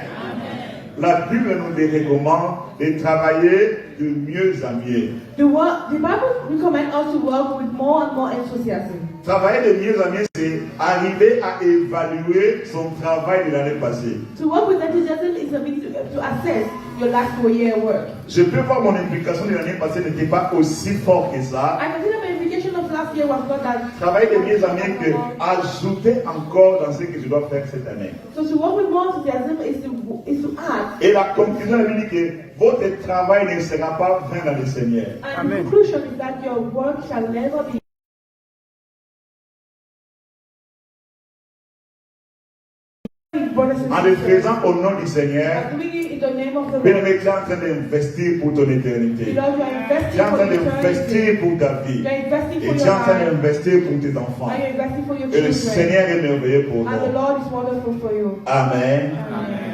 La Bible nous recommande de travailler de mieux en mieux. The Bible recommends us to work with more and more enthusiasm. Travailler de mieux en mieux, c'est arriver à évaluer son travail de l'année passée. To work with enthusiasm is a means to assess your last 4 year work. Je peux voir mon implication de l'année passée n'était pas aussi forte que ça. I consider my implication of last year was not that. Travailler de mieux en mieux que ajouter encore dans ce que je dois faire cette année. So to work with more enthusiasm is to add. Et la conclusion elle dit que votre travail ne sera pas vain dans le Seigneur. And the conclusion is that your work shall never be. En le faisant au nom du Seigneur, Doing it in the name of the bien Lord. aimé, tu es en train d'investir pour ton éternité. Because you are Tu investing es en for train eternity. d'investir pour ta vie. You are investing Et for tu es your en train life. d'investir pour tes enfants. And you are investing for your Et le children. Seigneur est merveilleux pour And the nous. Lord is wonderful for you. Amen. Amen.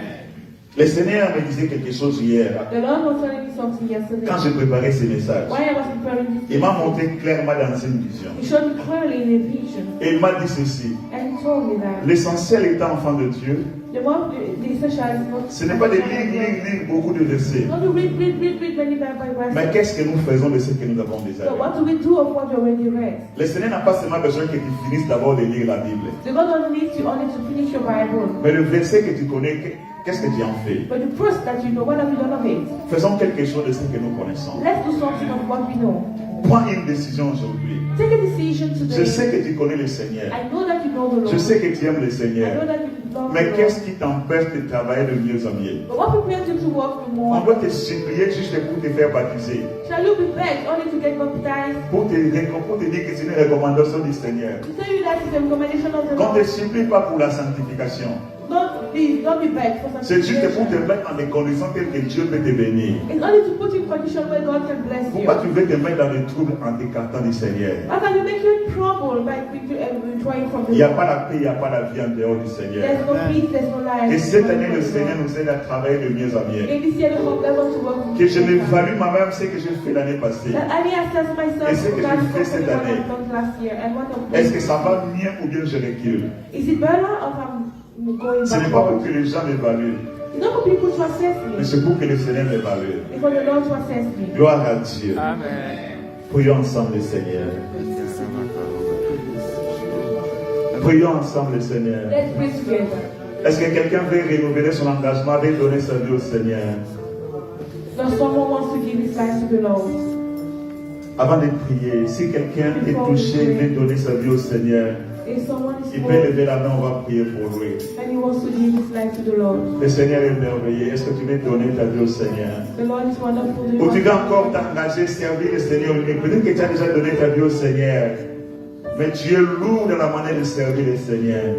Le Seigneur me disait quelque chose hier, The Lord was telling me something yesterday. quand j'ai préparé ce message. While I was preparing this, Il m'a montré clairement dans une vision. He showed me clearly in a vision. Et il m'a dit ceci. And He told me that L'essentiel étant enfant de Dieu, the essential is not. ce n'est pas de lire beaucoup de versets. Not to read many Bible Mais verses. qu'est-ce que nous faisons de ce que nous avons déjà So lu? what do we do of what you already read? Le Seigneur n'a pas seulement besoin que tu finisses d'abord de lire la Bible. The God doesn't need you only to finish your Bible, Mais le verset que tu connais, qu'est-ce que tu en fais? but the first that you know, what have you done of it? Faisons quelque chose de ce que nous connaissons. Let's do something of what we know. Prends une décision aujourd'hui. Take a decision Je today. sais que tu connais le Seigneur. I know that you know the Lord. Je sais que tu aimes le I Seigneur. know that you love Mais the qu'est-ce Lord. qui t'empêche de travailler de mieux en mieux? But what prepares you to work the On more? doit te supplier juste pour te faire baptiser. Shall you be begged only to get baptized? Pour te dire que c'est une recommandation du Seigneur. To tell you that is the recommendation of the Qu'on ne te Lord. supplie pas pour la sanctification. Don't be begged for C'est juste pour te sanctification. mettre dans des conditions telles que Dieu peut te bénir. It's only to put you in condition where God can bless you. Pourquoi tu veux te mettre dans les troubles en t'écartant du Seigneur? How can you make you in trouble by withdrawing from Il the n'y a Lord? pas la paix, il n'y a pas la vie en dehors du Seigneur. There's no peace, there's no life. Et cette année, le Seigneur nous aide à travailler de mieux en mieux. In this year, the Lord help us to work with Que je you. m'évalue moi-même ce que j'ai fait l'année passée. That I may assess myself Et ce que that je fais cette what année. I've done last year and what I'm Est-ce doing. que ça va mieux ou bien je recule? Is it better or I'm going Ce n'est pas pour backward? que les gens m'évaluent, It's not for people to assess mais me. c'est pour que le Seigneur m'évalue. It's for the Lord to assess me. Gloire à Dieu. Amen. Prions ensemble le Seigneur. Prions ensemble le Seigneur. Let's pray together. Est-ce que quelqu'un veut renouveler son engagement, veut donner sa vie au Seigneur? Does someone wants to give his life to the Lord? Avant de prier, si quelqu'un est touché, veut donner sa vie au Seigneur, If someone is il peut born lever la main, on va prier pour lui. and he wants to give his life to the Lord, Le Seigneur est merveilleux. Est-ce que tu veux donner ta vie au Seigneur? the Lord is wonderful. Do you Ou tu want veux encore t'engager, servir le Seigneur? Mais peut-être que tu as déjà donné ta vie au Seigneur. Mais tu es lourd dans la manière de servir le Seigneur.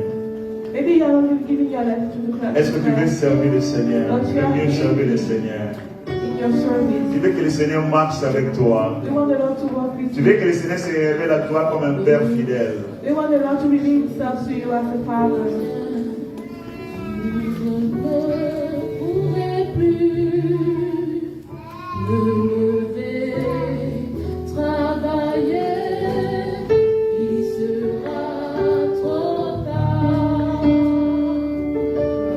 Maybe you are not giving your life to the Christ. Est-ce que tu veux servir le Seigneur? Tu veux mieux servir le Seigneur? In your service. Tu veux que le Seigneur marche avec toi? You want the Lord to work with Tu you. veux que le Seigneur se révèle à toi comme un Père fidèle? You want the Lord to reveal himself to you as a Father. Je ne pourrai plus me lever, travailler, il sera trop tard.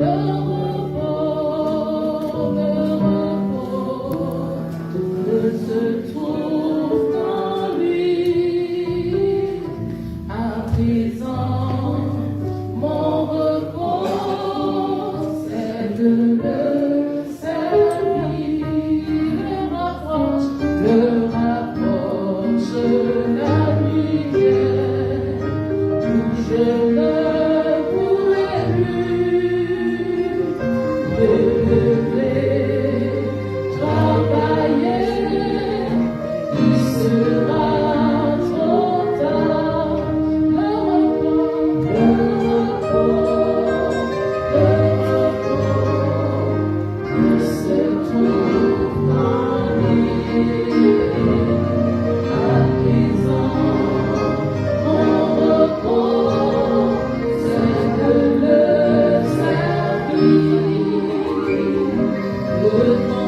Le repos se trouve en lui. À présent, mon repos, c'est de le servir. Le rapproche la lumière, où je ne pourrai plus me lever, travailler, il sera trop tard. Le se trouve en lui. À présent, mon repos, c'est de le servir. Le temps